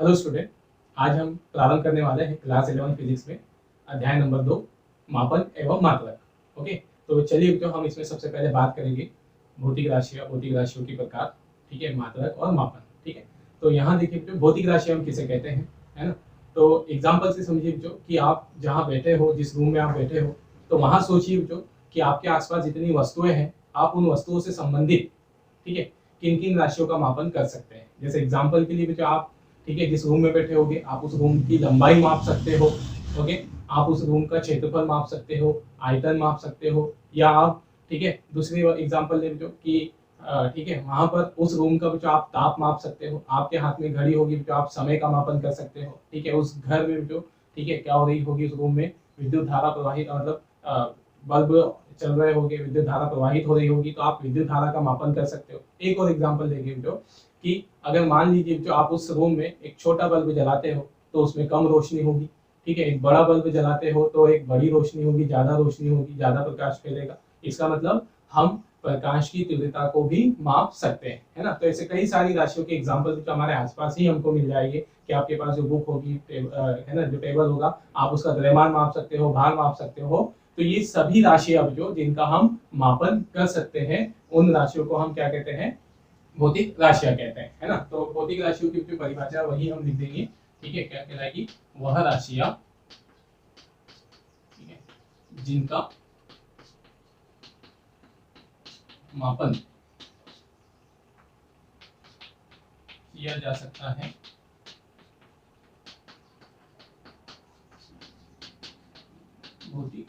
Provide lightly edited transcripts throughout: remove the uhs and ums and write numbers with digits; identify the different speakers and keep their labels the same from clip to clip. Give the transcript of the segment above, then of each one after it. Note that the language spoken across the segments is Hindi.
Speaker 1: हेलो स्टूडेंट, आज हम प्रारंभ करने वाले हैं क्लास 11 फिजिक्स में अध्याय नंबर 2 मापन एवं मात्रक। ओके, तो चलिए तो हम इसमें सबसे पहले बात करेंगे भौतिक राशियों के प्रकार, ठीक है, मात्रक और मापन। ठीक है, तो यहाँ देखिए जो भौतिक राशि हम किसे कहते हैं, है ना। तो एग्जाम्पल से समझिए जो कि आप जहाँ बैठे हो, जिस रूम में आप बैठे हो, तो वहाँ सोचिए जो कि आपके आसपास जितनी वस्तुएं हैं, आप उन वस्तुओं से संबंधित, ठीक है, किन किन राशियों का मापन कर सकते हैं। जैसे एग्जाम्पल के लिए जो आप, ठीक है, जिस रूम में बैठे होगे आप उस रूम की लंबाई माप सकते हो। ओके, आप उस रूम का क्षेत्रफल माप सकते हो, आयतन माप सकते हो, या आप, ठीक है, दूसरी एग्जांपल ले जो कि ठीक है, वहां पर उस रूम का जो आप ताप माप सकते हो, आपके हाथ में घड़ी होगी जो आप समय का मापन कर सकते हो। ठीक है, उस घर में जो, ठीक है, क्या हो रही होगी उस रूम में, विद्युत धारा प्रवाहित, मतलब बल्ब चल रहे होंगे, विद्युत धारा प्रवाहित हो रही होगी, तो आप विद्युत धारा का मापन कर सकते हो। एक और एग्जांपल लेंगे जो कि अगर मान लीजिए जो आप उस रूम में एक छोटा बल्ब जलाते हो तो उसमें कम रोशनी होगी, ठीक है, एक बड़ा बल्ब जलाते हो तो एक बड़ी रोशनी होगी, ज्यादा रोशनी होगी, ज्यादा प्रकाश फैलेगा। इसका मतलब हम प्रकाश की तीव्रता को भी माप सकते हैं, है ना। तो ऐसे कई सारी राशियों के एग्जाम्पल जो हमारे आसपास ही हमको मिल जाएंगे कि आपके पास जो बुक होगी, है ना, जो टेबल होगा, आप उसका द्रव्यमान माप सकते हो, भार माप सकते हो। तो ये सभी राशियां जो जिनका हम मापन कर सकते हैं, उन राशियों को हम क्या कहते हैं, भौतिक राशियां कहते हैं, है ना। तो भौतिक राशियों की जो परिभाषा वही हम लिख देंगे, ठीक है, क्या कहलाएगी, वह राशियां, ठीक है, जिनका मापन किया जा सकता है भौतिक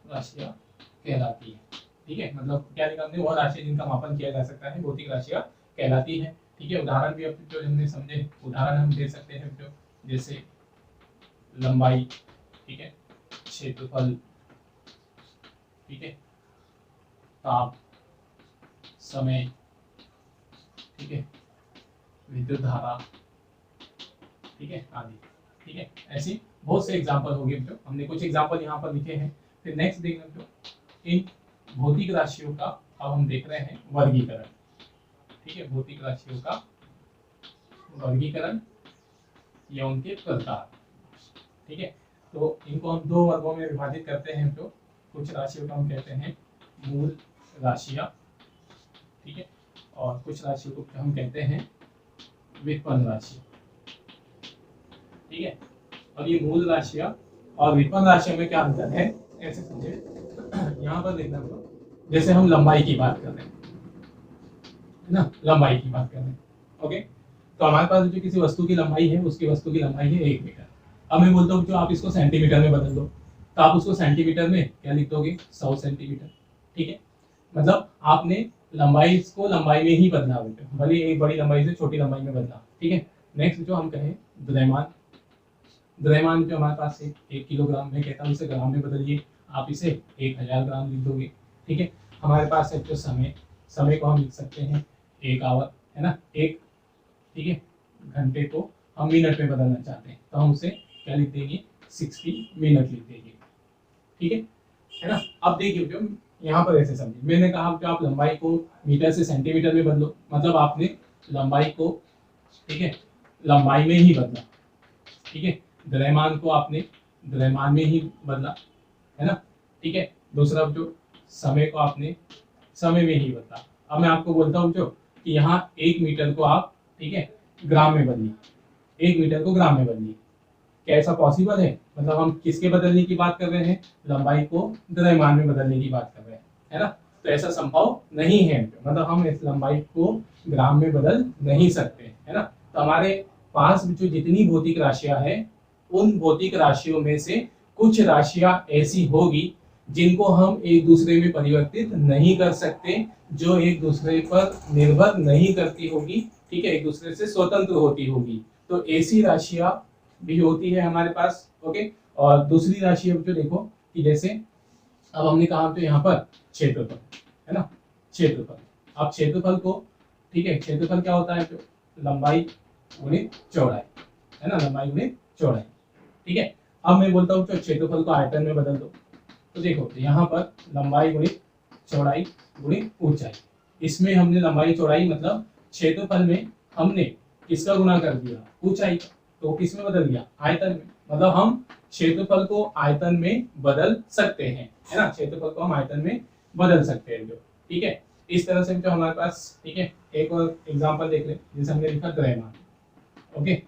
Speaker 1: राशियां कहलाती है। ठीक है, मतलब क्या लिखा हमने, वह राशि जिनका मापन किया जा सकता है भौतिक राशियां कहलाती है। ठीक है, उदाहरण भी अब जो हमने समझे, उदाहरण हम दे सकते हैं जो जैसे लंबाई, ठीक है, क्षेत्रफल, ठीक है, ताप, समय, ठीक है, विद्युत धारा, ठीक है, आदि। ठीक है, ऐसी बहुत से एग्जाम्पल हो गए जो हमने कुछ एग्जाम्पल यहाँ पर लिखे हैं। फिर नेक्स्ट देखना जो इन भौतिक राशियों का अब हम देख रहे हैं वर्गीकरण। ठीक है, भौतिक राशियों का वर्गीकरण या उनके प्रकार। ठीक है, तो इनको हम दो वर्गों में विभाजित करते हैं। जो कुछ राशियों को हम कहते हैं मूल राशियां, ठीक है, और कुछ राशियों को हम कहते हैं व्युत्पन्न राशि। ठीक है, और ये मूल राशियां और व्युत्पन्न राशियों में क्या अंतर है, ऐसे समझे। यहाँ पर देखना तो जैसे हम लंबाई की बात कर रहे हैं, है ना, लंबाई की बात कर रहे हैं। ओके, तो हमारे पास जो किसी वस्तु की लंबाई है, उसकी वस्तु की लंबाई है 1 मीटर। अब मैं बोलता हूँ जो आप इसको सेंटीमीटर में बदल दो, तो आप उसको सेंटीमीटर में क्या लिख दोगे, 100 सेंटीमीटर। ठीक है, मतलब आपने लंबाई को लंबाई में ही बदला, भले एक बड़ी लंबाई से छोटी लंबाई में बदला। ठीक है, नेक्स्ट जो हम कहें द्रव्यमान, द्रव्यमान जो हमारे पास है 1 किलोग्राम में कहता हूँ, इसे ग्राम में बदलिए, आप इसे 1000 ग्राम लिख दोगे। ठीक है, हमारे पास है जो समय, समय को हम लिख सकते हैं 1 आवर, है ना, एक, ठीक है, घंटे को हम मिनट में बदलना चाहते हैं तो हम उसे क्या लिख देंगे, 60 मिनट लिख देंगे। ठीक है ना। अब देखिए जो यहाँ पर ऐसे समझिए, मैंने कहा कि आप लंबाई को मीटर से सेंटीमीटर में बदलो, मतलब आपने लंबाई को, ठीक है, लंबाई में ही बदला। ठीक है, द्रव्यमान को आपने द्रव्यमान में ही बदला, है ना। ठीक है, दूसरा जो समय को आपने समय में ही बदला। अब मैं आपको बोलता हूँ जो कि यहाँ 1 मीटर को आप, ठीक है, ग्राम में बदलिए, 1 मीटर को ग्राम में बदलिए। क्या ऐसा पॉसिबल है, मतलब हम किसके बदलने की बात कर रहे हैं, लंबाई को द्रव्यमान में बदलने की बात कर रहे हैं, है ना। तो ऐसा संभव नहीं है, मतलब हम इस लंबाई को ग्राम में बदल नहीं सकते, है ना। तो हमारे पास जो जितनी भौतिक राशियां हैं, उन भौतिक राशियों में से कुछ राशियां ऐसी होगी जिनको हम एक दूसरे में परिवर्तित नहीं कर सकते, जो एक दूसरे पर निर्भर नहीं करती होगी, ठीक है, एक दूसरे से स्वतंत्र होती होगी। तो ऐसी राशियां भी होती है हमारे पास। ओके, और दूसरी राशि अब जो देखो कि जैसे अब हमने कहा तो यहाँ पर क्षेत्रफल, है ना, क्षेत्रफल। अब क्षेत्रफल को, ठीक है, क्षेत्रफल क्या होता है, जो लंबाई गुणित चौड़ाई, है ना, लंबाई गुणित चौड़ाई। ठीक है, अब मैं बोलता हूँ क्षेत्रफल को आयतन में बदल दो, तो देखो यहाँ पर लंबाई गुणित चौड़ाई गुणित ऊंचाई, इसमें हमने लंबाई चौड़ाई मतलब क्षेत्रफल में हमने किसका गुना कर दिया, ऊंचाई का, तो किस में बदल गया, आयतन में। मतलब हम क्षेत्रफल को आयतन में बदल सकते हैं, है ना, क्षेत्रफल को हम आयतन में बदल सकते हैं जो, ठीक है। इस तरह से जो हमारे पास, ठीक है, एक और एग्जांपल देख ले, जैसे हमने लिखा द्रव्यमान। ओके,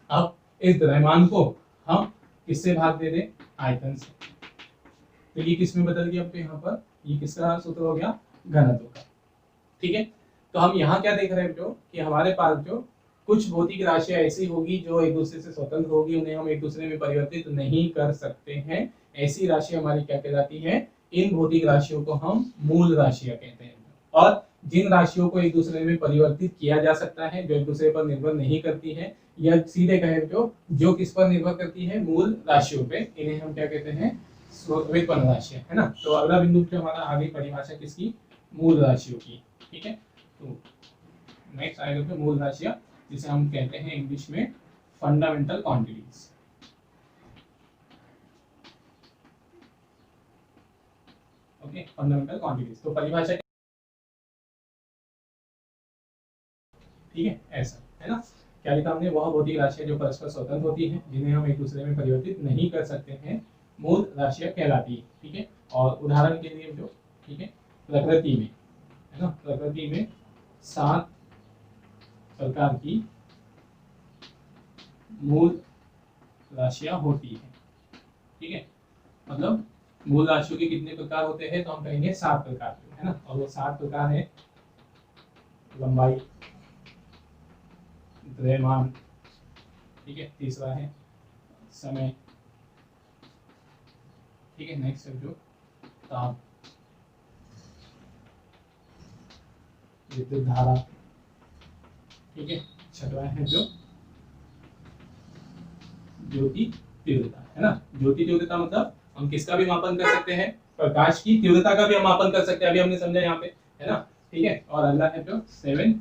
Speaker 1: अब इस द्रव्यमान को हम किससे भाग दे दें, आयतन से, तो ये किस में बदल गया, अब यहाँ पर ये किसका सूत्र हो गया, घनत्व का, ठीक है। तो हम यहाँ क्या देख रहे हैं जो, कि हमारे पास जो कुछ भौतिक राशियां ऐसी होगी जो एक दूसरे से स्वतंत्र होगी, उन्हें हम एक दूसरे में परिवर्तित नहीं कर सकते हैं। ऐसी राशि हमारी क्या कहलाती है, इन भौतिक राशियों को हम मूल राशियां कहते हैं। और जिन राशियों को एक दूसरे में परिवर्तित किया जा सकता है, जो एक दूसरे पर निर्भर नहीं करती है, या सीधे कहें जो किस पर निर्भर करती है, मूल राशियों पे, इन्हें हम क्या कहते हैं, व्युत्पन्न राशियां, है ना। तो अगला बिंदु जो हमारा आगे परिभाषा किसकी, मूल राशियों की, ठीक है। तो नेक्स्ट आएगा तो मूल राशियां, जिसे हम कहते हैं इंग्लिश में fundamental quantities. Okay, fundamental quantities, तो परिभाषा, ठीक है, ऐसा है ना। क्या लिखा हमने, वह भौतिक राशियां जो परस्पर स्वतंत्र होती हैं, जिन्हें हम एक दूसरे में परिवर्तित नहीं कर सकते हैं, मूल राशियां कहलाती है, ठीक है। और उदाहरण के लिए जो, ठीक है, प्रकृति में, है ना, प्रकृति में 7 प्रकार की मूल राशियां होती है, ठीक है। मतलब मूल राशियों के कितने प्रकार होते हैं, तो हम कहेंगे 7 प्रकार के, है ना। और वो 7 प्रकार है, लंबाई, द्रव्यमान, ठीक है, तीसरा है समय, ठीक है, नेक्स्ट है जो ताप, विद्युत धारा, ठीक है, छठवां है जो ज्योति तीव्रता, है ना। ज्योति तीव्रता मतलब हम किसका भी मापन कर सकते हैं, प्रकाश की तीव्रता का भी हम मापन कर सकते हैं, अभी हमने समझा यहाँ पे, है ना, ठीक है। और अगला है जो 7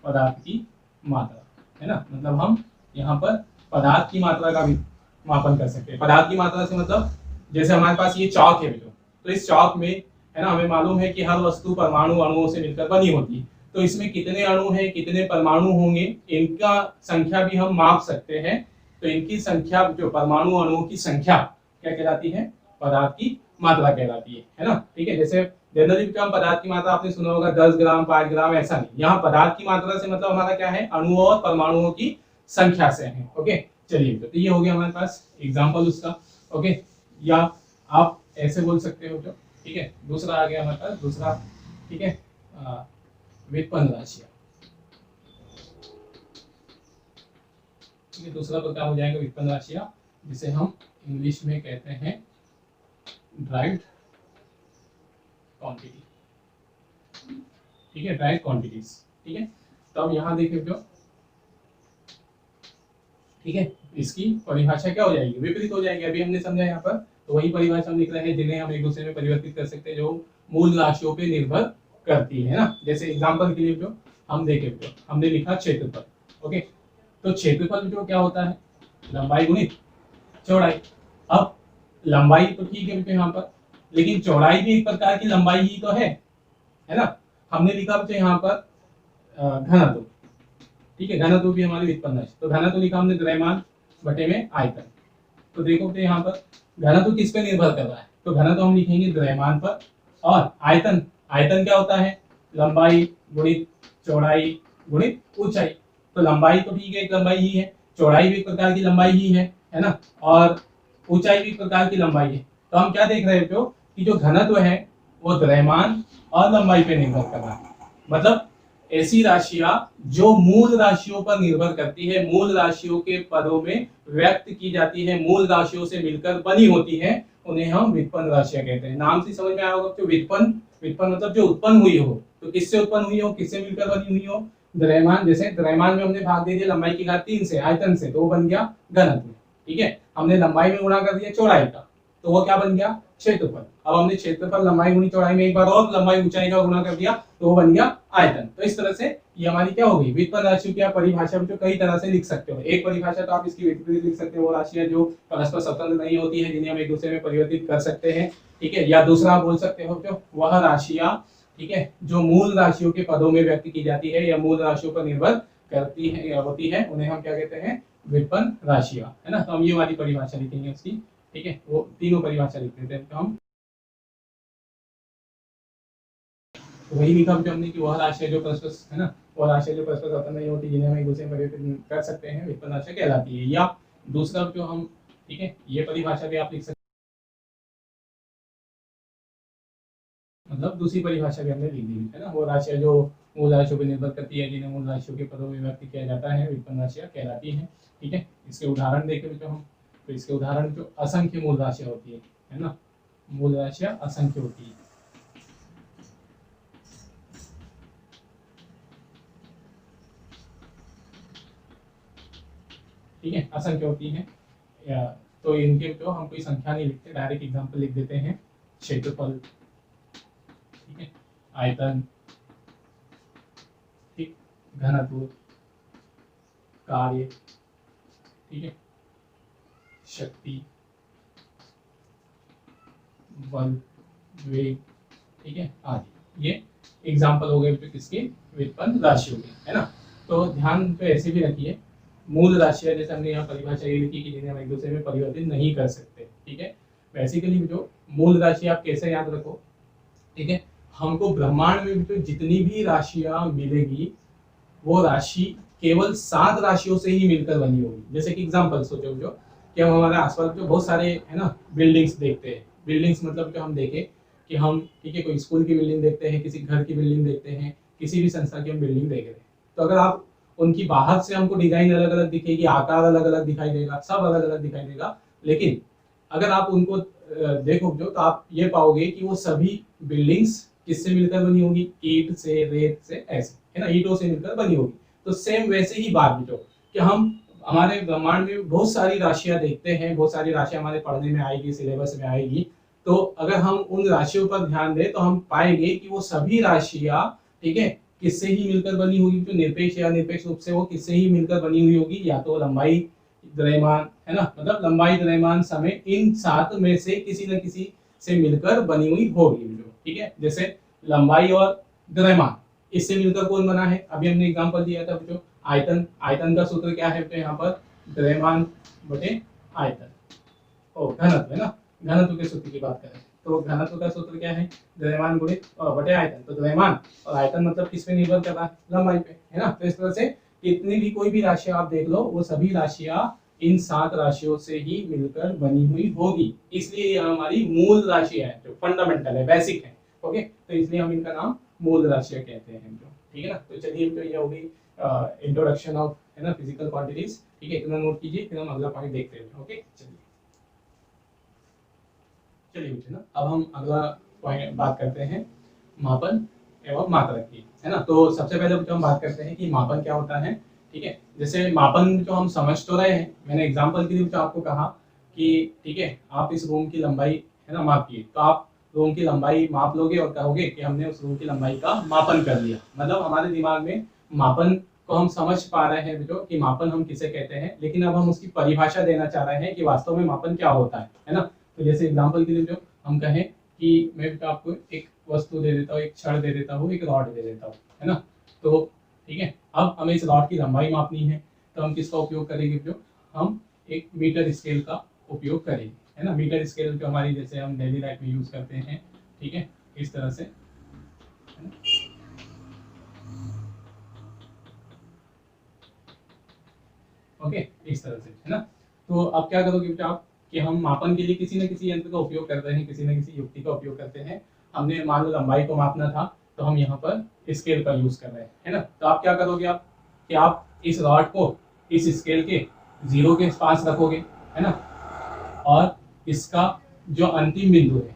Speaker 1: पदार्थ की मात्रा, है ना। मतलब हम यहाँ पर पदार्थ की मात्रा का भी मापन कर सकते हैं। पदार्थ की मात्रा से मतलब जैसे हमारे पास ये चौक है बेटो, तो इस चौक में, है ना, हमें मालूम है कि हर वस्तु परमाणु अणुओं से मिलकर बनी होती है, तो इसमें कितने अणु हैं, कितने परमाणु होंगे, इनका संख्या भी हम माप सकते हैं। तो इनकी संख्या, जो परमाणु अणुओं की संख्या क्या कहलाती है, पदार्थ की मात्रा कहलाती है ना, ठीक है। जैसे जनरली हम पदार्थ की मात्रा आपने सुना होगा 10 ग्राम 5 ग्राम, ऐसा नहीं, यहाँ पदार्थ की मात्रा से मतलब हमारा क्या है, अणुओं और परमाणुओं की संख्या से है। ओके, चलिए, तो ये हो गया हमारे पास एग्जांपल उसका। ओके, या आप ऐसे बोल सकते हो जो, ठीक है। दूसरा आ गया हमारे पास, दूसरा, ठीक है, व्युत्पन्न राशियां, ठीक है। दूसरा प्रकार हो जाएगा व्युत्पन्न राशियां, जिसे हम इंग्लिश में कहते हैं ड्राइव्ड क्वांटिटी, ठीक है, ड्राइव्ड क्वांटिटीज, ठीक है। तो अब यहाँ देखें जो, ठीक है, इसकी परिभाषा क्या हो जाएगी, विपरीत हो जाएगी। अभी हमने समझा यहाँ पर, तो वही परिभाषा हम लिख रहे हैं, जिन्हें हम एक दूसरे में परिवर्तित कर सकते हैं, जो मूल राशियों पे निर्भर करती है ना। जैसे एग्जांपल के लिए जो हम देखें, जो हमने लिखा क्षेत्रफल। ओके, तो क्षेत्रफल जो क्या होता है, लंबाई गुणित चौड़ाई। अब लंबाई तो ठीक है यहाँ पर, लेकिन चौड़ाई भी एक प्रकार की लंबाई ही तो है ना। हमने लिखा बच्चे यहाँ पर घनत्व, ठीक है, घनत्व भी हमारी व्युत्पन्न राशि, तो घनत्व लिखा हमने द्रव्यमान बटे में आयतन। तो देखो तो यहाँ पर घनत्व किस पे निर्भर कर रहा है, तो घनत्व हम लिखेंगे द्रव्यमान पर, और आयतन, आयतन क्या होता है, लंबाई गुणित चौड़ाई गुणित ऊंचाई। तो लंबाई तो ठीक है, एक लंबाई ही है, चौड़ाई भी एक प्रकार की लंबाई ही है ना, और ऊंचाई भी एक प्रकार की लंबाई है। तो हम क्या देख रहे हैं जो, कि जो घनत्व है वो द्रव्यमान और लंबाई पे निर्भर कर रहा है। मतलब ऐसी राशियां जो मूल राशियों पर निर्भर करती है, मूल राशियों के पदों में व्यक्त की जाती है, मूल राशियों से मिलकर बनी होती है, उन्हें हम व्युत्पन्न राशियां कहते हैं। नाम से समझ में आया होगा, जो व्युत्पन्न, व्युत्पन्न मतलब जो उत्पन्न हुई हो, तो किससे उत्पन्न हुई हो, किससे मिलकर बनी हुई हो, द्रव्यमान। जैसे द्रव्यमान में हमने भाग दे दिया लंबाई की घात 3 से, आयतन से, तो वो बन गया घनत्व, ठीक है। हमने लंबाई में गुणा कर दिया चौड़ाई का, तो वो क्या बन गया, क्षेत्रफल। अब हमने क्षेत्रफल लंबाई गुणी चौड़ाई में एक बार और लंबाई ऊंचाई का गुणा कर दिया, तो वो बन गया आयतन। तो इस तरह से ये हमारी क्या हो गई, व्युत्पन्न राशियों की आप परिभाषा में जो कई तरह से लिख सकते हो। एक परिभाषा तो आप इसकी विपरीत लिख सकते हो, वो राशियां जो परस्पर स्वतंत्र नहीं होती है, जिन्हें हम एक दूसरे में परिवर्तित कर सकते हैं, ठीक है। या दूसरा आप बोल सकते हो जो वह राशियां ठीक है, जो मूल राशियों के पदों में व्यक्त की जाती है या मूल राशियों पर निर्भर करती है या होती है, उन्हें हम क्या कहते हैं, व्युत्पन्न राशियां, है ना। तो हम ये वाली परिभाषा लिखेंगे उसकी, ठीक है, वो तीनों परिभाषा लिख देते हैं। तो हम वही लिखा जो हमने कि वह राशि जो परस्पर, है ना, वह राशि जो परस्पर स्वतंत्र नहीं होती, जिन्हें हम एक दूसरे में परिवर्तित कर सकते हैं, व्युत्पन्न राशि कहलाती है। या दूसरा जो हम, ठीक है, ये परिभाषा भी आप लिख सकते, मतलब दूसरी परिभाषा भी हमने लिख दी है ना, वो राशियां जो मूल राशियों पर निर्भर करती है, जिन्हें मूल राशियों के पदों में व्यक्त किया जाता है, व्युत्पन्न राशियां कहलाती हैं। ठीक है, इसके उदाहरण देखें जो हम, तो इसके उदाहरण जो असंख्य मूल राशियां होती है ना, मूल राशियां असंख्य होती है। ठीक है, असंख्य होती है, या तो इनके जो हम कोई संख्या नहीं लिखते, डायरेक्ट एग्जांपल लिख देते हैं। क्षेत्रफल, ठीक है, आयतन, ठीक, घनत्व, कार्य, ठीक है, शक्ति, बल, वेग, ठीक है, आदि। ये एग्जांपल हो गए किसके, व्युत्पन्न राशियों के, है ना। तो ध्यान तो ऐसे भी रखिए, मूल राशियां जैसे हमने यहाँ परिभाषा ये लिखी कि जिन्हें हम एक दूसरे में परिवर्तित नहीं कर सकते, ठीक है। बेसिकली जो मूल राशि आप कैसे याद रखो, ठीक है, हमको ब्रह्मांड में जो जितनी भी राशियां मिलेगी, वो राशि केवल 7 राशियों से ही मिलकर बनी होगी। जैसे कि एग्जांपल सोचो जो कि हम हमारे आसपास जो बहुत सारे, है ना, बिल्डिंग्स देखते हैं। बिल्डिंग्स मतलब जो हम देखें कि हम, ठीक है, कोई स्कूल की बिल्डिंग देखते हैं, किसी घर की बिल्डिंग देखते हैं, किसी भी संस्था की हम बिल्डिंग देख रहे हैं, तो अगर आप उनकी बाहर से हमको डिजाइन अलग अलग दिखेगी, आकार अलग अलग दिखाई देगा, सब अलग अलग दिखाई देगा, लेकिन अगर आप उनको देखोगे तो आप ये पाओगे कि वो सभी बिल्डिंग्स किससे मिलकर बनी होगी, ईंट से, रेत से, ऐसे, है ना, ईंटों से मिलकर बनी होगी। तो सेम वैसे ही बात भी जो कि हम हमारे ब्रह्मांड में बहुत सारी राशियां देखते हैं, बहुत सारी राशियां हमारे पढ़ने में आएगी, सिलेबस में आएगी। तो अगर हम उन राशियों पर ध्यान दें तो हम पाएंगे कि वो सभी राशियां, ठीक है, किससे ही मिलकर बनी होगी, जो निरपेक्ष या निरपेक्ष रूप से वो किससे ही मिलकर बनी हुई होगी, या तो लंबाई, द्रव्यमान, है ना, मतलब लंबाई, द्रव्यमान, समय, इन 7 में से किसी न किसी से मिलकर बनी हुई होगी जो, ठीक है। जैसे लंबाई और द्रव्यमान, इससे मिलकर कौन बना है, अभी हमने एग्जांपल दिया था जो आयतन, आयतन का सूत्र क्या है, तो यहाँ पर द्रव्यमान बटे आयतन, और घनत्व, है ना, घनत्व के सूत्र की बात करें तो घनत्व का सूत्र क्या है, द्रव्यमान गुणित बटे आयतन। तो द्रव्यमान और आयतन मतलब किस पे निर्भर कर रहा है, लंबाई पे, है ना। तो इस तरह से कितनी भी कोई भी राशियां आप देख लो, वो सभी राशियां इन 7 राशियों से ही मिलकर बनी हुई होगी, इसलिए ये हमारी मूल राशि है, जो फंडामेंटल है, बेसिक है। ओके, तो इसलिए हम इनका नाम मूल राशियां कहते हैं जो, ठीक है ना। तो चलिए तो ये हो गई इंट्रोडक्शन ऑफ, है ना, फिजिकल क्वांटिटीज, ठीक है, इतना नोट कीजिए, फिर हम अगला पॉइंट देखते हैं। ओके, चलिए बेटे ना, अब हम अगला पॉइंट बात करते हैं मापन एवं मात्रक की, है ना। तो सबसे पहले जो हम बात करते हैं कि मापन क्या होता है, ठीक है। जैसे मापन जो हम समझ तो रहे हैं, मैंने एग्जांपल के लिए जो आपको कहा कि, ठीक है, आप इस रूम की लंबाई, है ना, मापिए, तो आप रूम की लंबाई माप लोगे और कहोगे कि हमने उस रूम की लंबाई का मापन कर लिया। मतलब हमारे दिमाग में मापन को हम समझ पा रहे हैं जो कि मापन हम किसे कहते हैं, लेकिन अब हम उसकी परिभाषा देना चाह रहे हैं कि वास्तव में मापन क्या होता है ना। तो जैसे एग्जांपल के लिए जो हम कहें कि मैं आपको एक वस्तु दे देता हूँ, एक छड़ दे देता हूँ, एक रॉड दे देता हूँ, है ना। तो ठीक है, अब हमें इस रॉड की लंबाई मापनी है, तो हम किसका उपयोग करेंगे, जो हम एक मीटर स्केल का उपयोग करेंगे, है ना। मीटर स्केल जो हमारी जैसे हम डेली लाइफ में यूज करते हैं, ठीक है, इस तरह से, है ना। ओके, इस तरह से, है ना। तो अब क्या करोगे आप कि हम मापन के लिए किसी न किसी यंत्र का उपयोग करते हैं, किसी न किसी युक्ति का उपयोग करते हैं। हमने मान लो लंबाई को मापना था, तो हम यहाँ पर स्केल का यूज कर रहे हैं, है ना। तो आप क्या करोगे आप कि आप इस रॉड को इस स्केल के 0 के पास रखोगे, है ना, और इसका जो अंतिम बिंदु है,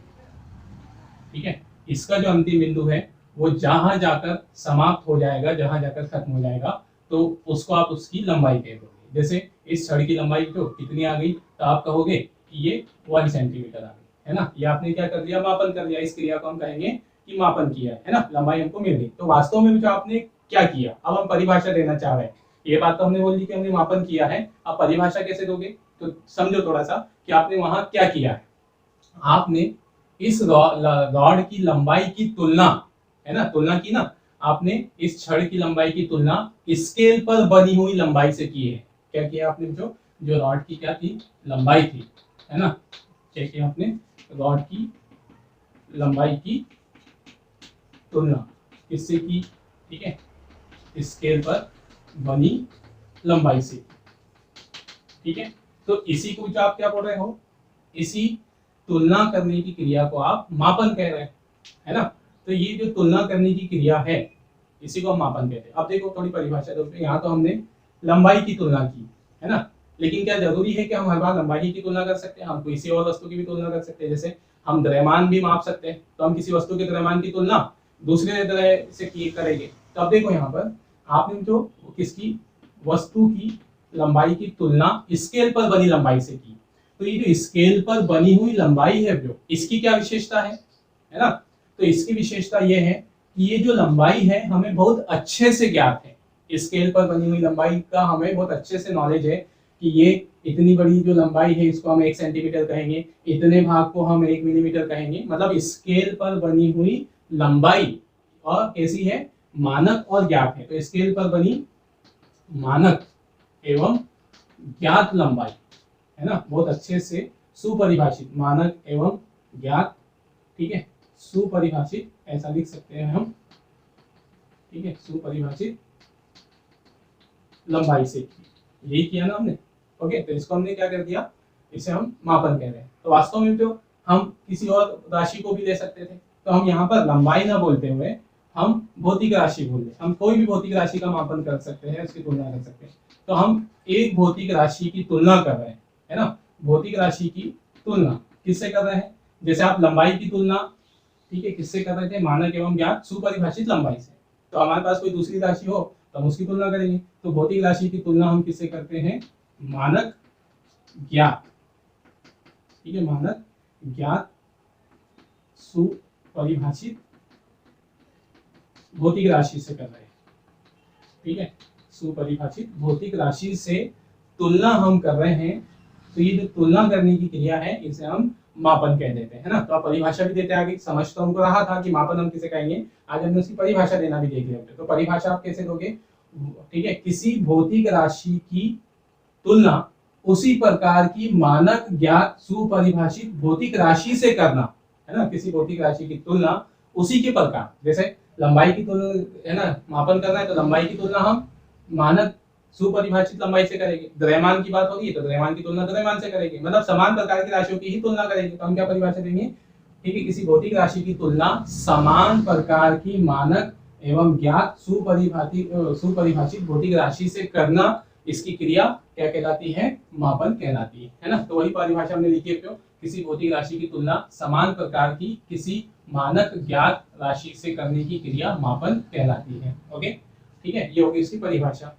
Speaker 1: ठीक है, इसका जो अंतिम बिंदु है वो जहां जाकर समाप्त हो जाएगा, जहां जाकर खत्म हो जाएगा, तो उसको आप उसकी लंबाई कह दोगे। जैसे इस छड़ की लंबाई जो कितनी आ गई, तो आप कहोगे कि ये 1 सेंटीमीटर आ गई, है ना। ये आपने क्या कर दिया, मापन कर दिया। इस क्रिया को हम कहेंगे कि मापन किया है ना, लंबाई हमको मिल गई। तो वास्तव में जो आपने क्या किया, अब हम परिभाषा देना चाह रहे हैं। ये बात तो हमने बोल दी कि हमने मापन किया है, अब परिभाषा कैसे दोगे, तो समझो थोड़ा सा कि आपने वहां क्या किया है। आपने इस रॉड की लंबाई की तुलना, है ना, तुलना की ना आपने इस छड़ की लंबाई की तुलना स्केल पर बनी हुई लंबाई से की है। क्या किया आपने, जो जो रॉड की क्या थी, लंबाई थी, है ना, क्या किया आपने, रॉड की लंबाई की तुलना किससे की, ठीक है, स्केल पर बनी लंबाई से, ठीक है। तो इसी को जो आप क्या बोल रहे हो, इसी तुलना करने की क्रिया को आप मापन कह रहे हैं, है ना। तो ये जो तुलना करने की क्रिया है इसी को हम मापन कहते हैं। अब देखो थोड़ी परिभाषा दोस्तों, यहाँ तो हमने लंबाई की तुलना की, है ना, लेकिन क्या जरूरी है कि हम हर बार लंबाई की तुलना कर सकते हैं? हम किसी और वस्तु की भी तुलना कर सकते हैं, जैसे हम द्रव्यमान भी माप सकते हैं, तो हम किसी वस्तु के द्रव्यमान की तुलना दूसरे द्रव्य से की करेंगे। तो अब देखो यहाँ पर आपने जो किसकी, वस्तु की लंबाई की तुलना स्केल पर बनी लंबाई से की, तो ये जो स्केल पर बनी हुई लंबाई है जो, इसकी क्या विशेषता है ना, तो इसकी विशेषता ये है कि ये जो लंबाई है हमें बहुत अच्छे से ज्ञात है। स्केल पर बनी हुई लंबाई का हमें बहुत अच्छे से नॉलेज है कि ये इतनी बड़ी जो लंबाई है इसको हम 1 सेंटीमीटर कहेंगे, इतने भाग को हम 1 मिलीमीटर कहेंगे, मतलब स्केल पर बनी हुई लंबाई और कैसी है, मानक और ज्ञात है। तो स्केल पर बनी मानक एवं ज्ञात लंबाई, है ना, बहुत अच्छे से सुपरिभाषित, मानक एवं ज्ञात, ठीक है, सुपरिभाषित ऐसा लिख सकते हैं हम, ठीक है, सुपरिभाषित लंबाई से यही किया ना हमने। ओके, तो इसको हमने क्या कर दिया, इसे हम मापन कह रहे हैं। तो वास्तव में तो हम किसी और राशि को भी ले सकते थे, तो हम यहाँ पर लंबाई ना बोलते हुए हम भौतिक राशि बोले, हम कोई भी भौतिक राशि का मापन कर सकते हैं, उसकी तुलना कर सकते हैं। तो हम एक भौतिक राशि की तुलना कर रहे हैं, है ना, भौतिक राशि की तुलना किससे कर रहे हैं, जैसे आप लंबाई की तुलना, ठीक है, किससे कर रहे थे, मानक एवं ज्ञात सुपरिभाषित लंबाई से। तो हमारे पास कोई दूसरी राशि हो तो हम उसकी तुलना करेंगे। तो भौतिक राशि की तुलना हम किससे करते हैं, मानक ज्ञात, ठीक है, मानक ज्ञात सुपरिभाषित भौतिक राशि से कर रहे हैं, ठीक है, सुपरिभाषित भौतिक राशि से तुलना हम कर रहे हैं। तो ये जो तुलना करने की क्रिया है इसे हम मापन कह देते हैं, है ना। तो आप परिभाषा भी देते आगे, समझ तो हमको रहा था कि मापन हम किसे कहेंगे, आज हमने उसकी परिभाषा देना भी देख लिया। तो परिभाषा आप कैसे दोगे, ठीक है, किसी भौतिक राशि की तुलना उसी प्रकार की मानक ज्ञात सुपरिभाषित भौतिक राशि से करना, है ना, किसी भौतिक राशि की तुलना उसी के प्रकार, जैसे लंबाई की तुलना, है ना, मापन करना है तो लंबाई की तुलना हम मानक सुपरिभाषित लंबाई से करेंगे। द्रव्यमान की बात होगी तो द्रव्यमान की तुलना द्रव्यमान से करेंगे, मतलब समान प्रकार की राशियों की ही तुलना करेंगे। तो हम क्या परिभाषा देंगे, ठीक है, किसी भौतिक राशि की तुलना समान प्रकार की मानक एवं ज्ञात सुपरिभाषित भौतिक राशि से करना, इसकी क्रिया क्या कहलाती है, मापन कहलाती है ना। तो वही परिभाषा हमने लिखी है, किसी भौतिक राशि की तुलना समान प्रकार की किसी मानक ज्ञात राशि से करने की क्रिया मापन कहलाती है। ओके, ठीक है, ये होगी इसकी परिभाषा।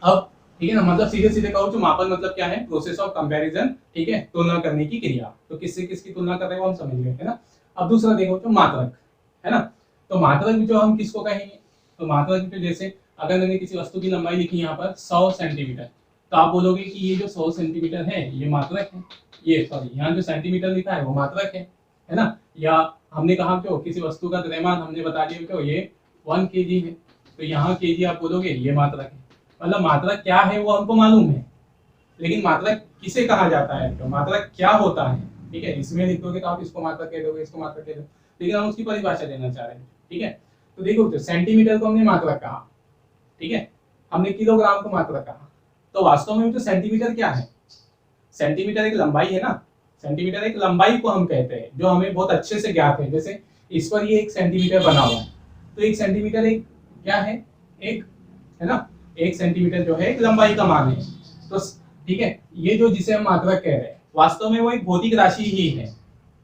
Speaker 1: अब ठीक है ना, मतलब सीधे सीधे कहो तो मापन मतलब क्या है, प्रोसेस ऑफ कंपैरिजन, ठीक है, तुलना करने की क्रिया। तो किससे किसकी तुलना कर रहे हो हम समझ गए, है ना। अब दूसरा देखो तो मात्रक, है ना। तो मात्रक जो हम किसको कहेंगे, तो मात्रक जो, जैसे अगर मैंने किसी वस्तु की लंबाई लिखी यहाँ पर 100 सेंटीमीटर, तो आप बोलोगे कि ये जो 100 सेंटीमीटर है ये मात्रक है, ये सॉरी यहाँ जो सेंटीमीटर लिखा है वो मात्रक है ना। या हमने कहा क्यों, किसी वस्तु का द्रव्यमान हमने बता दिया क्यों, ये 1 kg है, तो यहाँ kg आप बोलोगे ये मात्रक है। मतलब मात्रक क्या है वो हमको मालूम है, लेकिन मात्रक किसे कहा जाता है, तो मात्रक क्या होता है, ठीक है, इसमें लिख दोगे तो आप इसको मात्रक कह दोगे, इसको मात्रक कह दोगे, लेकिन हम उसकी परिभाषा देना चाह रहे हैं, ठीक है। तो देखो तो सेंटीमीटर को हमने मात्रक कहा, ठीक है, हमने किलोग्राम को मात्रक कहा, तो वास्तव में तो सेंटीमीटर क्या है, सेंटीमीटर एक लंबाई है ना, सेंटीमीटर एक लंबाई को हम कहते हैं जो हमें बहुत अच्छे से ज्ञात है। जैसे इस पर ये 1 सेंटीमीटर बना हुआ है, तो 1 सेंटीमीटर एक क्या है, एक, है ना, 1 सेंटीमीटर जो है एक लंबाई का मान है। तो ठीक है, ये जो जिसे हम मात्रक कह रहे हैं वास्तव में वो एक भौतिक राशि ही है,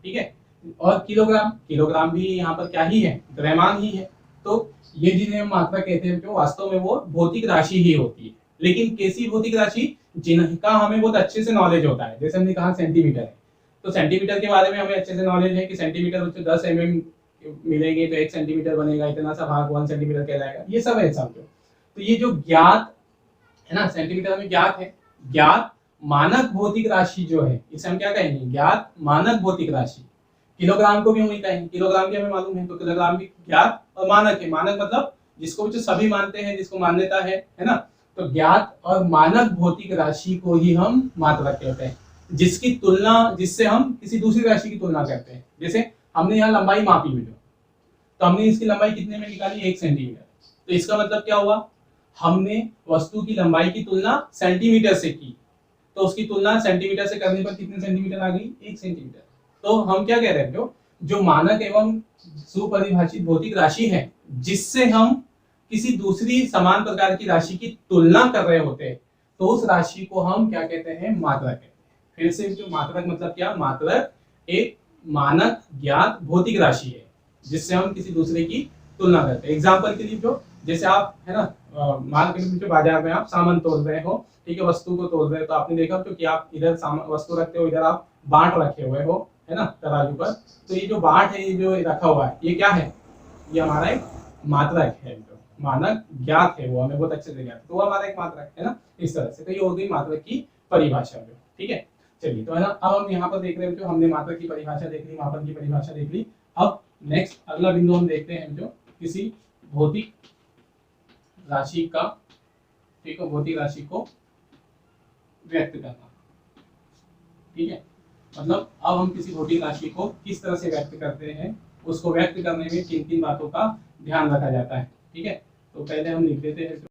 Speaker 1: ठीक है। और किलोग्राम, किलोग्राम भी यहाँ पर क्या ही है, द्रव्यमान ही है। तो ये जिन्हें हम मात्रक कहते हैं जो वास्तव में वो भौतिक राशि ही होती है, लेकिन कैसी भौतिक राशि, जिनका हमें बहुत अच्छे से नॉलेज होता है। जैसे हमने कहा सेंटीमीटर है, तो सेंटीमीटर के बारे में हमें अच्छे से नॉलेज है कि सेंटीमीटर 10 mm मिलेंगे तो 1 सेंटीमीटर बनेगा, इतना सा भाग 1 सेंटीमीटर कहलाएगा, ये सब है सब। तो ये जो ज्ञात है ना, सेंटीमीटर हमें ज्ञात है, ज्ञात मानक भौतिक राशि जो है इसे हम क्या कहेंगे, ज्ञात मानक भौतिक राशि। किलोग्राम को भी हम वही कहेंगे, किलोग्राम भी हमें मालूम है, तो किलोग्राम भी ज्ञात और मानक है। मानक मतलब जिसको जो सभी मानते हैं, जिसको मान्यता है ना। तो ज्ञात और मानक भौतिक राशि को ही हम मात्रक कहते हैं, जिसकी तुलना, जिससे हम किसी दूसरी राशि की तुलना करते हैं। जैसे हमने यहाँ लंबाई मापी हुई, तो हमने इसकी लंबाई कितने में निकाली, 1 सेंटीमीटर। तो इसका मतलब क्या हुआ, हमने वस्तु की लंबाई की तुलना सेंटीमीटर से की, तो उसकी तुलना सेंटीमीटर से करने पर कितने सेंटीमीटर आ गई, 1 सेंटीमीटर। तो हम क्या कह रहे हैं, जो मानक एवं सुपरिभाषित भौतिक राशि है, जिससे हम किसी दूसरी समान प्रकार की राशि की तुलना कर रहे होते हैं, तो उस राशि को हम क्या कहते हैं, मात्रक कहते हैं। फिर से जो मात्रक मतलब क्या, मात्रक एक मानक ज्ञात भौतिक राशि है जिससे हम किसी दूसरे की तुलना करते हैं। एग्जाम्पल के लिए जो, जैसे आप है ना मार्केट में, जो बाजार में आप सामान तोल रहे हो, ठीक है, वस्तु को तोल रहे हो, तो आपने देखा कि आप इधर सामान वस्तु रखते हो, इधर आप बाट रखे हुए हो, है ना, तराजू पर। तो ये जो बाट है, ये जो रखा हुआ है, ये क्या है, ये हमारा एक मात्रक है, जो मानक ज्ञात है, वो हमें बहुत अच्छे से ज्ञात है, तो वो हमारा एक मात्रक है ना, इस तरह से। तो ये हो गई मात्रक की परिभाषा, जो ठीक है। चलिए, तो है ना, अब हम यहाँ पर देख रहे हैं, जो हमने मात्रक की परिभाषा देख ली, मापन की परिभाषा देख ली। अब नेक्स्ट अगला बिंदु हम देखते हैं, जो किसी भौतिक राशि का, ठीक है, भौतिक राशि को व्यक्त करना, ठीक है। मतलब अब हम किसी भौतिक राशि को किस तरह से व्यक्त करते हैं, उसको व्यक्त करने में किन किन बातों का ध्यान रखा जाता है, ठीक है। तो पहले हम लिख देते हैं,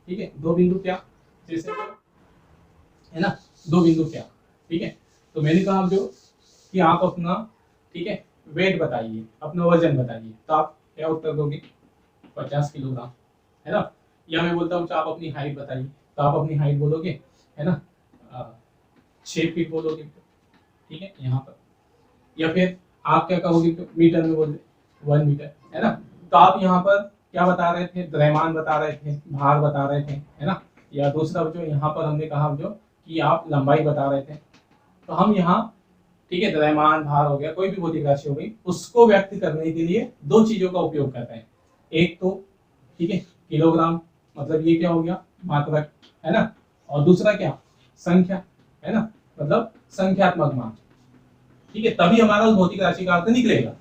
Speaker 1: ठीक है, दो बिंदु क्या, जैसे है ना, दो बिंदु क्या, ठीक है। तो मैंने कहा जो कि आप अपना, ठीक है, वेट बताइए, अपना वजन बताइए, तो आप क्या उत्तर दोगे, 50 किलोग्राम, है ना। या मैं बोलता हूँ आप अपनी हाइट बताइए, तो आप अपनी हाइट बोलोगे, है ना, 6 फीट बोलोगे, ठीक है, यहाँ पर। या फिर आप क्या कहोगे, मीटर में बोल 1 मीटर, है ना। तो आप यहाँ पर क्या बता रहे थे, द्रव्यमान बता रहे थे, भार बता रहे थे, है ना। या दूसरा जो यहाँ पर हमने कहा जो कि आप लंबाई बता रहे थे। तो हम यहाँ, ठीक है, द्रव्यमान, भार हो गया, कोई भी भौतिक राशि हो गई, उसको व्यक्त करने के लिए दो चीजों का उपयोग करते हैं। एक तो, ठीक है, किलोग्राम, मतलब ये क्या हो गया, मात्रक, है ना। और दूसरा क्या, संख्या, है ना, मतलब संख्यात्मक मान, ठीक है। तभी हमारा उस भौतिक राशि का अर्थ निकलेगा,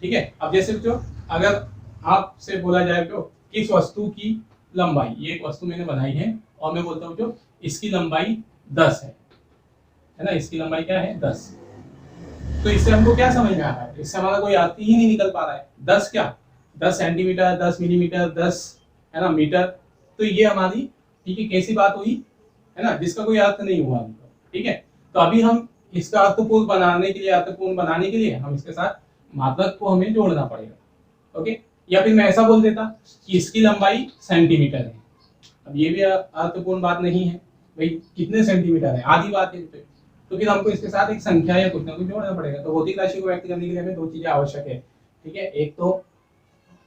Speaker 1: ठीक है। अब जैसे बच्चों, अगर आपसे बोला जाए तो किस वस्तु की लंबाई, ये एक वस्तु मैंने बनाई है और मैं बोलता हूँ जो इसकी लंबाई 10 है ना, इसकी लंबाई क्या है, 10। तो इससे हमको क्या समझ में आ रहा है, इससे हमारा कोई अर्थ ही नहीं निकल पा रहा है। 10 क्या, 10 सेंटीमीटर, 10 मिलीमीटर, 10 है ना मीटर। तो ये हमारी, ठीक है, कैसी बात हुई, है ना, जिसका कोई अर्थ नहीं हुआ हमको, ठीक है। तो अभी हम इसका अर्थपूर्ण बनाने के लिए, अर्थपूर्ण बनाने के लिए हम इसके साथ मात्रक को हमें जोड़ना पड़ेगा, ओके। या फिर मैं ऐसा बोल देता कि इसकी लंबाई सेंटीमीटर है, अब ये भी अर्थपूर्ण बात नहीं है, भाई कितने सेंटीमीटर है, आधी बात है। तो फिर हमको इसके साथ एक संख्या या कुछ ना कुछ जोड़ना पड़ेगा। तो भौतिक राशि को व्यक्त करने के लिए हमें दो चीजें आवश्यक है, ठीक है। एक तो,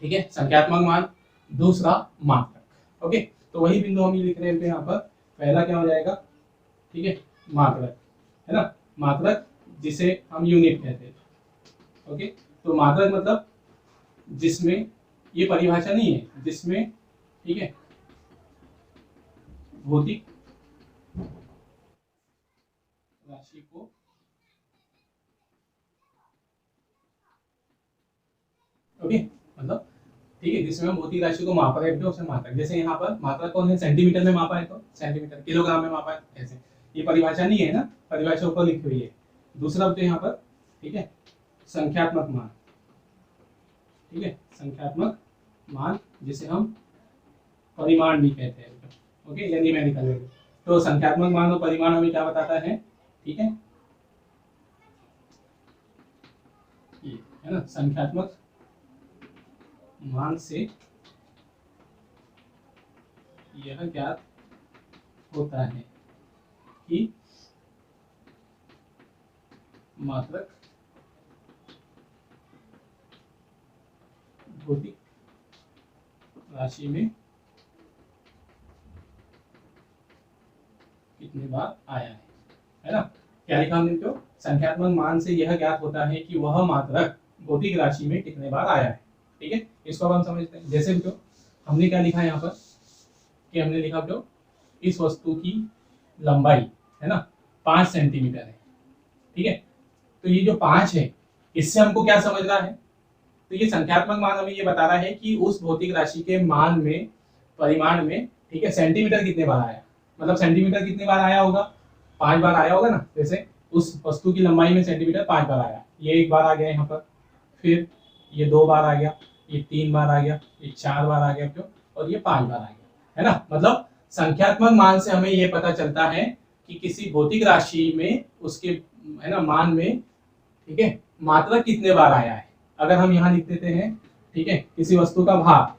Speaker 1: ठीक है, संख्यात्मक मान, दूसरा मात्रक, ओके। तो वही बिंदु हम लिख रहे हैं यहाँ पर। पहला क्या हो जाएगा, ठीक है, मात्रक, है ना, मात्रक जिसे हम यूनिट कहते हैं, ओके। तो मात्रक मतलब जिसमें, ये परिभाषा नहीं है, जिसमें, ठीक है, भौतिक राशि को, ओके, मतलब ठीक है, जिसमें हम भौतिक राशि को मापा है, उसे मात्रक। जैसे यहाँ पर मात्रक कौन है, सेंटीमीटर में मापा है तो सेंटीमीटर, किलोग्राम में मापा है ऐसे। ये परिभाषा नहीं है ना, परिभाषा ऊपर लिखी हुई है। दूसरा तो यहाँ पर, ठीक है, संख्यात्मक मान, ठीक है, संख्यात्मक मान जिसे हम परिमाण भी कहते हैं, ओके, या न्यूमेरिकल वैल्यू। तो संख्यात्मक मान और परिमाण हमें क्या बताता है, ठीक है, ये है ना, संख्यात्मक मान से यह ज्ञात होता है कि मात्रक भौतिक राशि में कितने बार आया है ना। क्या लिखा हमने, तो संख्यात्मक मान से यह ज्ञात होता है कि वह मात्रक भौतिक राशि में कितने बार आया है, ठीक है। इसको अब हम समझते हैं। जैसे जो हमने क्या लिखा है यहाँ पर, कि हमने लिखा जो इस वस्तु की लंबाई, है ना, 5 सेंटीमीटर है, ठीक है। तो ये जो 5 है, इससे हमको क्या समझना है, तो ये संख्यात्मक मान हमें ये बता रहा है कि उस भौतिक राशि के मान में, परिमाण में, ठीक है, सेंटीमीटर कितने बार आया, मतलब सेंटीमीटर कितने बार आया होगा, 5 बार आया होगा ना। जैसे उस वस्तु की लंबाई में सेंटीमीटर 5 बार आया, ये 1 बार आ गया यहाँ पर, फिर ये 2 बार आ गया, ये 3 बार आ गया, ये 4 बार आ गया क्यों, और ये 5 बार आ गया, है ना। मतलब संख्यात्मक मान से हमें ये पता चलता है कि किसी भौतिक राशि में उसके, है ना, मान में, ठीक है, मात्रा कितने बार आया है। अगर हम यहाँ लिख देते हैं, ठीक है, किसी वस्तु का भार,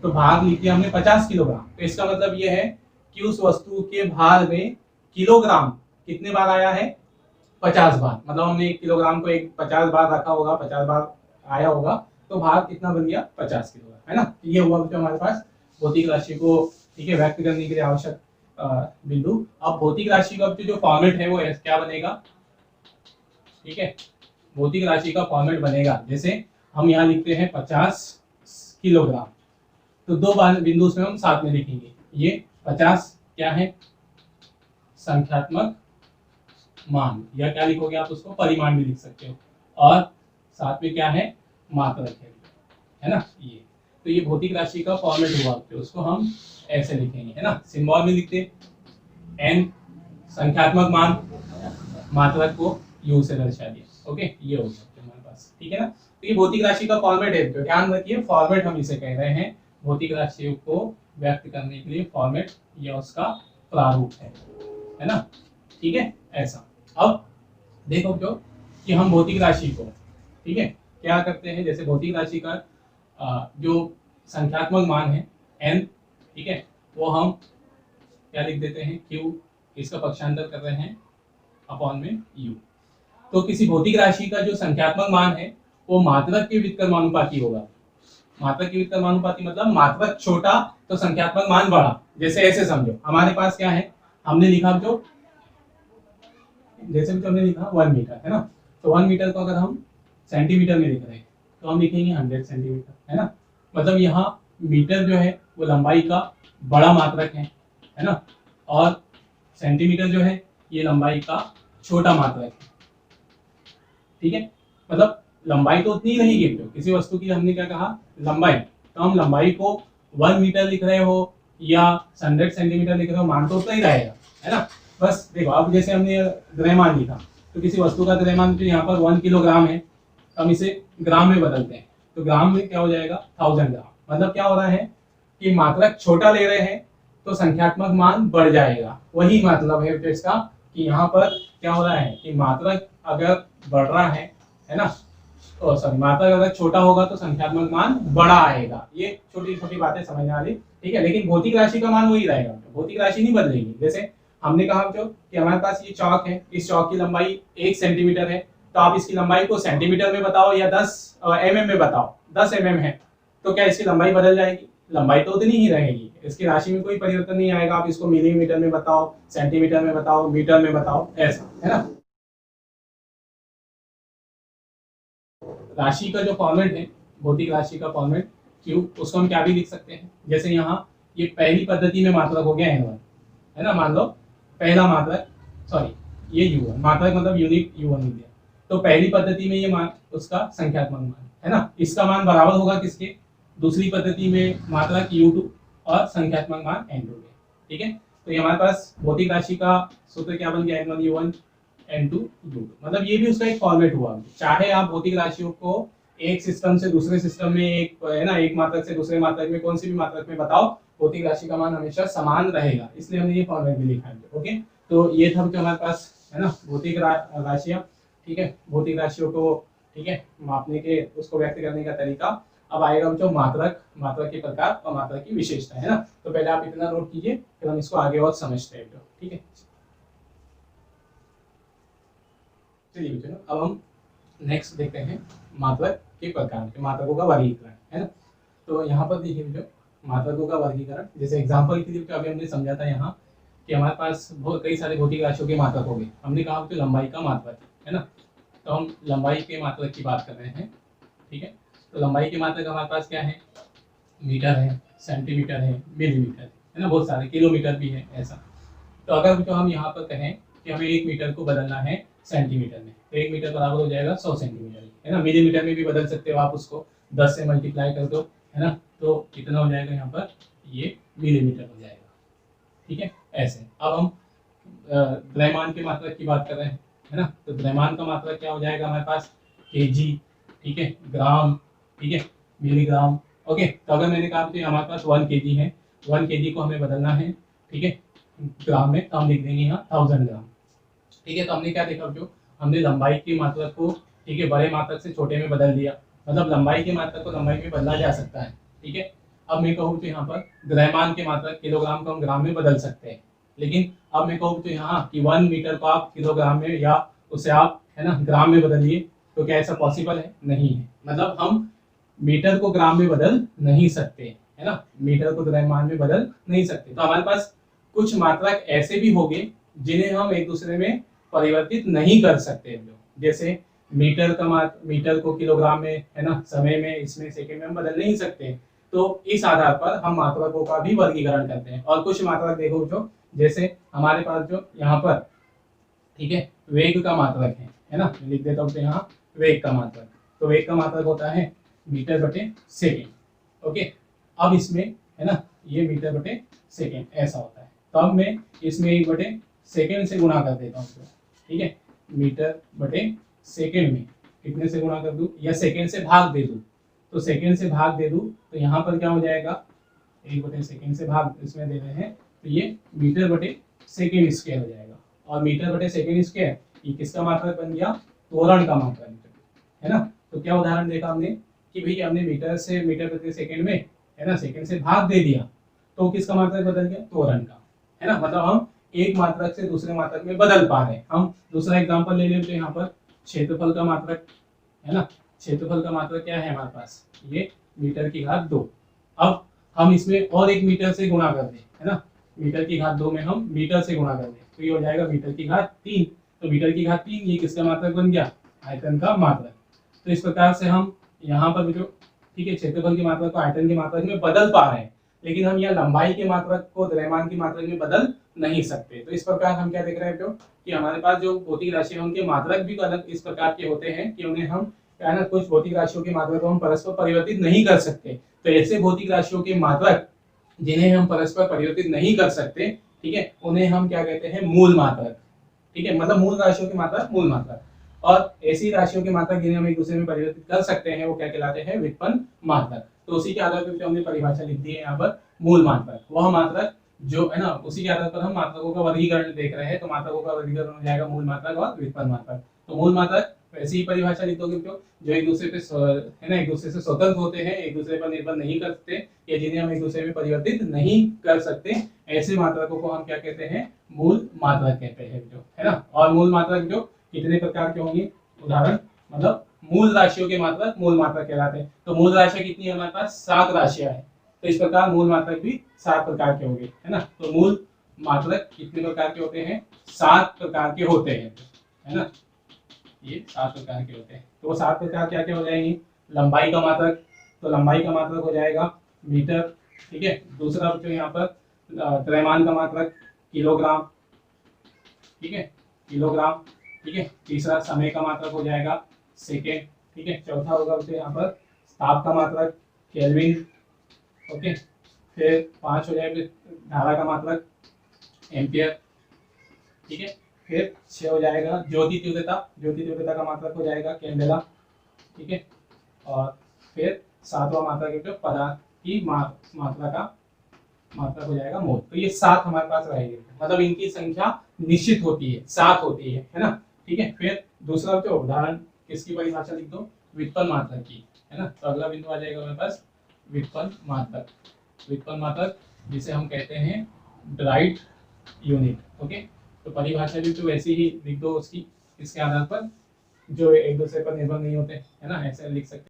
Speaker 1: तो भार लिख दिया हमने 50 किलोग्राम, तो इसका मतलब ये है कि उस वस्तु के भार में किलोग्राम कितने बार आया है, 50 बार। मतलब हमने 1 किलोग्राम को 50 बार रखा होगा, 50 बार आया होगा, तो भार कितना बन गया, 50 किलोग्राम, है ना। ये हुआ जो हमारे पास भौतिक राशि को, ठीक है, व्यक्त करने के लिए आवश्यक बिंदु। अब भौतिक राशि का जो फॉर्मेट है वो क्या बनेगा, ठीक है, भौतिक राशि का फॉर्मेट बनेगा, जैसे हम यहाँ लिखते हैं 50 किलोग्राम, तो 2 बार बिंदु उसमें हम साथ में लिखेंगे। ये 50 क्या है, संख्यात्मक मान, या क्या लिखोगे आप उसको, परिमाण भी लिख सकते हो, और साथ में क्या है, मात्रक है ना। ये तो ये भौतिक राशि का फॉर्मेट हुआ, तो उसको हम ऐसे लिखेंगे, है ना, सिंबल में लिखते n संख्यात्मक मान, मात्रक को u से दर्शा दिया। ओके, ये हो गया हमारे पास, ठीक है ना। तो ये भौतिक राशि का फॉर्मेट है, तो ध्यान रखिए फॉर्मेट हम इसे कह रहे हैं, भौतिक राशियों को व्यक्त करने के लिए फॉर्मेट या उसका प्रारूप है ना, ठीक है, ऐसा। अब देखो क्यों कि हम भौतिक राशि को, ठीक है, क्या करते हैं, जैसे भौतिक राशि का जो संख्यात्मक मान है n, ठीक है, वो हम क्या लिख देते हैं, q, इसका पक्षांतर कर रहे हैं अपॉन में u। तो किसी भौतिक राशि का जो संख्यात्मक मान है वो मात्रक के व्युत्क्रमानुपाती होगा। मात्रक के व्युत्क्रमानुपाती मतलब मात्रक छोटा तो संख्यात्मक मान बड़ा। जैसे ऐसे समझो, हमारे पास क्या है, हमने लिखा जो, जैसे हमने लिखा 1 मीटर, है ना, तो 1 मीटर को अगर हम सेंटीमीटर में लिख रहे हैं तो हम लिखेंगे 100 सेंटीमीटर, है ना। मतलब यहाँ मीटर जो है वो लंबाई का बड़ा मात्रक है ना, और सेंटीमीटर जो है ये लंबाई का छोटा मात्रक है, ठीक है। मतलब लंबाई तो उतनी ही रहेगी, तो किसी वस्तु की हमने क्या कहा, लंबाई, तो हम लंबाई को 1 मीटर लिख रहे हो या 100 सेंटीमीटर लिख रहे हो, मान तो उतना ही रहेगा, है ना। बस देखो, अब जैसे हमने द्रव्यमान लिखा, तो किसी वस्तु का द्रव्यमान जो यहाँ पर 1 किलोग्राम है, हम इसे ग्राम में बदलते हैं, तो ग्राम में क्या हो जाएगा, 1000 ग्राम। मतलब क्या हो रहा है कि मात्रक छोटा ले रहे हैं तो संख्यात्मक मान बढ़ जाएगा। वही मतलब है इसका कि यहाँ पर क्या हो रहा है कि मात्रक अगर बढ़ रहा है ना, तो सॉरी, मात्रक अगर छोटा होगा तो संख्यात्मक मान बड़ा आएगा। ये छोटी छोटी बातें समझने वाली, ठीक है। लेकिन भौतिक राशि का मान वही रहेगा, भौतिक राशि नहीं बदलेगी। जैसे हमने कहा जो कि हमारे पास ये चौक है, इस चौक की लंबाई 1 सेंटीमीटर है, तो आप इसकी लंबाई को सेंटीमीटर में बताओ या 10 mm में बताओ, 10 mm है, तो क्या इसकी लंबाई बदल जाएगी? लंबाई तो उतनी ही रहेगी, इसकी राशि में कोई परिवर्तन नहीं आएगा। आप इसको मिलीमीटर में बताओ, सेंटीमीटर में बताओ, मीटर में बताओ, ऐसा, है ना। राशि का जो फॉर्मेट है, भौतिक राशि का फॉर्मेट क्यू, उसको हम क्या भी लिख सकते हैं। जैसे यहाँ ये पहली पद्धति में मात्रक हो गया n1, है ना, मान लो पहला मात्रक, सॉरी ये u1, मात्रक मतलब यूनिट u1 लिख दिया, तो पहली पद्धति में ये मान उसका संख्यात्मक मान है ना, इसका मान बराबर होगा किसके, दूसरी पद्धति में मात्रक u2 और संख्यात्मक मान n2 के, ठीक है। तो ये हमारे पास भौतिक राशि का सूत्र क्या बन गया, n1 u1 n2 u2, मतलब ये भी उसका एक फॉर्मेट हुआ। चाहे आप भौतिक राशियों को एक सिस्टम से दूसरे सिस्टम में, एक है ना, एक मात्रक से दूसरे मात्रक में, कौन सी भी मात्रक में बताओ, भौतिक राशि का मान हमेशा समान रहेगा, इसलिए हमने ये फॉर्मेट भी लिखा है। ओके, तो ये था जो हमारे पास है ना भौतिक राशियां, ठीक है, भौतिक राशियों को, ठीक है, मापने के, उसको व्यक्त करने का तरीका। अब आएगा जो मात्रक, मात्रक के प्रकार और मात्रक की विशेषता, है ना। तो पहले आप इतना नोट कीजिए, फिर हम इसको आगे और समझते हैं, ठीक है। चलिए बच्चों, अब हम नेक्स्ट देखते हैं मात्रक के प्रकार, मात्रकों का वर्गीकरण, है ना। तो यहाँ पर देखिए बच्चों, मात्रकों का वर्गीकरण, जैसे एग्जांपल के लिए अभी हमने समझा था यहाँ कि हमारे पास बहुत कई सारे भौतिक राशियों के मात्रक हो गए। हमने कहा कि लंबाई का मात्रक है ना, तो हम लंबाई के मात्रक की बात कर रहे हैं, ठीक है। तो लंबाई के मात्रक हमारे पास क्या है, मीटर है, सेंटीमीटर है, मिलीमीटर है ना, बहुत सारे, किलोमीटर भी है, ऐसा। तो अगर जो हम यहाँ पर कहें कि हमें 1 मीटर को बदलना है सेंटीमीटर में, तो 1 मीटर बराबर हो जाएगा 100 सेंटीमीटर, है ना। मिलीमीटर में भी बदल सकते हो आप उसको, 10 से मल्टीप्लाई कर दो, है ना, तो कितना हो जाएगा यहाँ पर, ये मिलीमीटर हो जाएगा, ठीक है। ऐसे अब हम द्रव्यमान के मात्रक की बात कर रहे हैं, है ना, तो द्रव्यमान का मात्रक क्या हो जाएगा हमारे पास, केजी, ठीक है, ग्राम, ठीक है, मिलीग्राम, ओके। तो अगर मैंने कहा तो हमारे पास 1 केजी है, 1 केजी को हमें बदलना है, ठीक है, ग्राम में, तो हम लिख देंगे यहाँ 1000 ग्राम, ठीक है। तो हमने क्या देखा, जो हमने लंबाई की मात्रक को, ठीक है, बड़े मात्रक से छोटे में बदल दिया, मतलब लंबाई के मात्रक को लंबाई में बदला जा सकता है, ठीक है। अब मैं कहूँ तो यहाँ पर द्रव्यमान के मात्रक किलोग्राम को हम ग्राम में बदल सकते हैं, लेकिन अब मैं कहूँ तो यहाँ कि 1 मीटर को आप किलोग्राम में या उसे आप, है ना, ग्राम में बदलिए, तो क्या ऐसा पॉसिबल है, नहीं है। मतलब हम मीटर को ग्राम में बदल नहीं सकते, है ना, मीटर को द्रव्यमान में बदल नहीं सकते। तो हमारे पास कुछ मात्रक ऐसे भी होंगे जिन्हें हम एक दूसरे में परिवर्तित नहीं कर सकते, जैसे मीटर को किलोग्राम में, है ना, समय में, इसमें सेकंड में हम बदल नहीं सकते। तो इस आधार पर हम मात्रकों का भी वर्गीकरण करते हैं। और कुछ मात्रक देखो, जो जैसे हमारे पास जो यहाँ पर, ठीक है, वेग का मात्रक है ना, लिख देता हूँ तो यहाँ वेग का मात्रक, तो वेग का मात्रक होता है मीटर बटे सेकेंड, ओके। अब इसमें, है ना, ये मीटर बटे सेकेंड ऐसा होता है, तो अब मैं इसमें 1 बटे सेकेंड से गुणा कर देता हूँ, ठीक है, मीटर बटे सेकेंड में कितने से गुणा कर दूं, या सेकेंड से भाग दे दूं, तो सेकेंड से भाग दे दूं तो यहाँ पर क्या हो जाएगा, 1 बटे सेकेंड से भाग इसमें दे रहे हैं, तो ये मीटर बटे सेकेंड स्क्वायर हो जाएगा। और मीटर बटे सेकेंड स्क्वायर ये किसका मात्रक बन गया, त्वरण का मात्रक, है ना। तो क्या उदाहरण देखा हमने कि भाई हमने मीटर से मीटर प्रति सेकेंड में, है ना, सेकेंड से भाग दे दिया, तो किसका मात्रक बदल गया, त्वरण का, है ना। मतलब हम एक मात्रक से दूसरे मात्रक में बदल पा रहे हैं। हम दूसरा एग्जांपल ले लेते हैं, यहाँ पर क्षेत्रफल का मात्रक, है ना, क्षेत्रफल का मात्रक क्या है हमारे पास, ये मीटर की घात 2। अब हम इसमें और 1 मीटर से गुणा कर दें, है ना, मीटर की घात 2 में हम मीटर से गुणा कर दें, तो ये हो जाएगा मीटर की घात 3। तो मीटर की घात 3 ये किसका मात्रक बन गया, आयतन का मात्रक। तो इस प्रकार से हम यहाँ पर जो, ठीक है, क्षेत्रफल की मात्रक को आयतन की मात्रक में बदल पा रहे हैं, लेकिन हम यहाँ लंबाई के मात्रक को द्रव्यमान की मात्रक में बदल नहीं सकते। तो इस प्रकार हम क्या देख रहे हैं जो, कि हमारे पास जो भौतिक राशि है उनके मात्रक भी अलग इस प्रकार के होते हैं कि उन्हें हम, क्या है ना, कुछ भौतिक राशियों के मात्रक को हम परस्पर परिवर्तित नहीं कर सकते। तो ऐसे भौतिक राशियों के मात्रक जिन्हें हम परस्पर परिवर्तित नहीं कर सकते, ठीक है, उन्हें हम क्या कहते हैं, मूल मात्रक, ठीक है, मतलब मूल राशियों के मात्रक मूल मात्रक। और ऐसी राशियों के मात्रक जिन्हें हम एक दूसरे में परिवर्तित कर सकते हैं वो क्या कहलाते हैं, व्युत्पन्न मात्रक। तो उसी के आधार पर हमने परिभाषा लिख दी है यहाँ पर, मूल मात्रक वह मात्रक जो, है ना, उसी के आधार पर हम मात्रकों का वर्गीकरण देख रहे हैं। तो मात्रकों का वर्गीकरण हो जाएगा मूल मात्रक और व्युत्पन्न मात्रक। तो मूल मात्रक वैसी ही परिभाषा लिख दोगे क्यों, जो एक दूसरे पे, है ना, एक दूसरे से स्वतंत्र होते हैं, एक दूसरे पर निर्भर नहीं करते, या जिन्हें हम एक दूसरे में परिवर्तित नहीं कर सकते, ऐसे मात्रकों को हम क्या कहते हैं, मूल मात्रक कहते हैं, जो, है ना। और मूल मात्रक जो कितने प्रकार के होंगे, उदाहरण, मतलब मूल राशियों के मात्रक मूल मात्रक कहलाते हैं। तो मूल राशियां कितनी है हमारे पास, 7 राशियां है। तो इस प्रकार मूल मात्रक भी 7 प्रकार के होंगे, है ना। तो मूल मात्रक कितने प्रकार के होते हैं, 7 प्रकार के होते हैं, है ना, ये 7 प्रकार के होते हैं। तो वो 7 प्रकार क्या क्या हो जाएंगे, लंबाई का मात्रक, तो लंबाई का मात्रक हो जाएगा मीटर, ठीक है। दूसरा जो यहाँ पर द्रव्यमान का मात्रक किलोग्राम, ठीक है, किलोग्राम, ठीक है। तीसरा समय का मात्रक हो जाएगा सेकेंड, ठीक है। चौथा होगा तो यहाँ पर ताप का मात्रक केल्विन, ओके। फिर 5 हो जाएगा धारा का मात्रक एम्पियर, ठीक है। फिर 6 हो जाएगा ज्योति तीव्रता का मात्रक हो जाएगा कैंडेला, ठीक है। और फिर 7वां मात्रक जो पदार्थ की मात्रा का मात्रक हो जाएगा मोल। तो ये 7 हमारे पास रहेंगे, मतलब इनकी संख्या निश्चित होती है, 7 होती है ना, ठीक है। फिर दूसरा जो उदाहरण, किसकी परिभाषा लिख दो, व्युत्पन्न मात्रक की, है ना। तो अगला बिंदु आ जाएगा हमारे पास व्युत्पन्न मात्रक। व्युत्पन्न मात्रक जिसे हम कहते हैं ड्राइड यूनिट, ओके। तो परिभाषा भी तो वैसे ही लिख दो उसकी, इसके आधार पर, जो एक दूसरे पर निर्भर नहीं होते, है ना, ऐसे लिख सकते,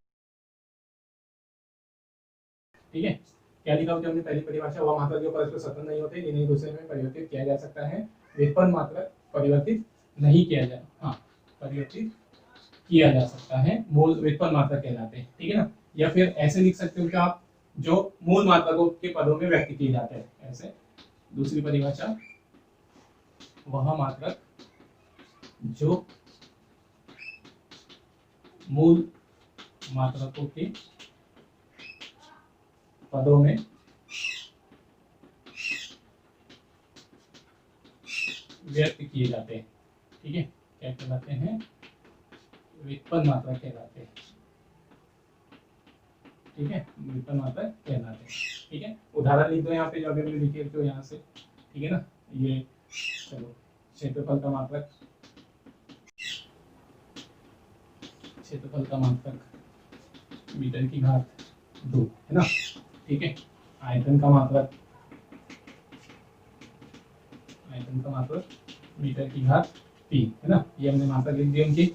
Speaker 1: ठीक है। क्या लिखा हमने पहली परिभाषा, वह मात्रक जो परस्पर स्वतंत्र नहीं होते, जिन्हें एक दूसरे में परिवर्तित किया जा सकता है। व्युत्पन्न मात्रक परिवर्तित नहीं किया जा, हाँ, परिवर्तित किया जा सकता है, मूल व्युत्पन्न मात्रक कहलाते हैं, ठीक है ना। या फिर ऐसे लिख सकते हो कि आप, जो मूल मात्रकों के पदों में व्यक्त किए जाते हैं, ऐसे। दूसरी परिभाषा, वह मात्रक जो मूल मात्रकों के पदों में व्यक्त किए जाते हैं। ठीक है, क्या कहलाते हैं? व्युत्पन्न मात्रक कहलाते हैं। ठीक है, व्युत्पन्न मात्रक कहलाते हैं। ठीक है, उदाहरण लिख दो यहाँ पे, जो अभी हमने लिखे तो यहाँ से। ठीक है ना, ये चलो क्षेत्रफल का मात्रक, क्षेत्रफल का मात्रक मीटर की घात 2 है ना। ठीक है, आयतन का मात्रक, आयतन का मात्रक मीटर की घात 3 है ना। ये हमने मात्रक लिख दी उनकी।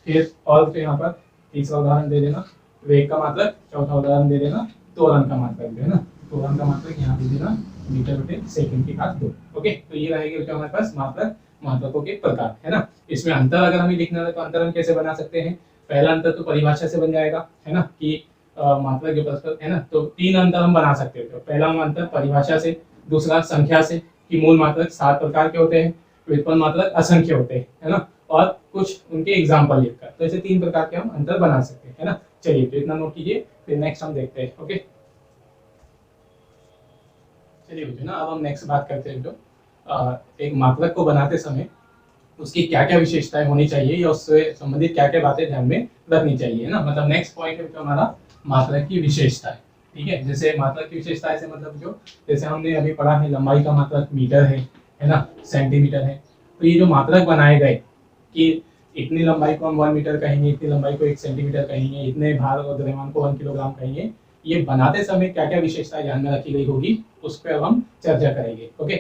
Speaker 1: फिर और फिर यहाँ पर तीसरा उदाहरण दे देना वेग का मात्रक, चौथा उदाहरण दे देना त्वरण का मात्रक जो है ना। त्वरण का मात्रक यहाँ दे देना मीटर बटे सेकंड की घात 2। ओके, तो ये रहेगा जो हमारे पास मात्रक, मात्रकों के प्रकार है ना। इसमें अंतर अगर हमें लिखना है तो अंतर हम कैसे बना सकते हैं? पहला अंतर तो परिभाषा से बन जाएगा है ना, कि मात्रक के परस्पर है ना। तो 3 अंतर हम बना सकते हैं। तो पहला अंतर परिभाषा से, दूसरा संख्या से कि मूल मात्रक 7 प्रकार के होते हैं, व्युत्पन्न मात्रक असंख्य होते हैं है ना, और कुछ उनके एग्जाम्पल लिखकर। तो ऐसे 3 प्रकार के हम अंतर बना सकते हैं है ना। चलिए, तो इतना नोट कीजिए, फिर नेक्स्ट हम देखते हैं। ओके, चलिए बच्चों ना, अब हम नेक्स्ट बात करते हैं जो एक मात्रक को बनाते समय उसकी क्या क्या विशेषताएं होनी चाहिए या उससे संबंधित क्या क्या बातें ध्यान में रखनी चाहिए है ना। मतलब नेक्स्ट पॉइंट है जो हमारा मात्रक की विशेषता है। ठीक है, जैसे मात्रक की विशेषता से मतलब जो, जैसे हमने अभी पढ़ा है लंबाई का मात्रक मीटर है ना, सेंटीमीटर है। तो ये जो मात्रक बनाए गए कि इतनी लंबाई को हम 1 मीटर कहेंगे, इतनी लंबाई को 1 सेंटीमीटर कहेंगे, इतने भार और द्रव्यमान को 1 किलोग्राम कहेंगे, ये बनाते समय क्या क्या विशेषताएं ध्यान में रखी गई होगी उस पर अब हम चर्चा करेंगे। ओके,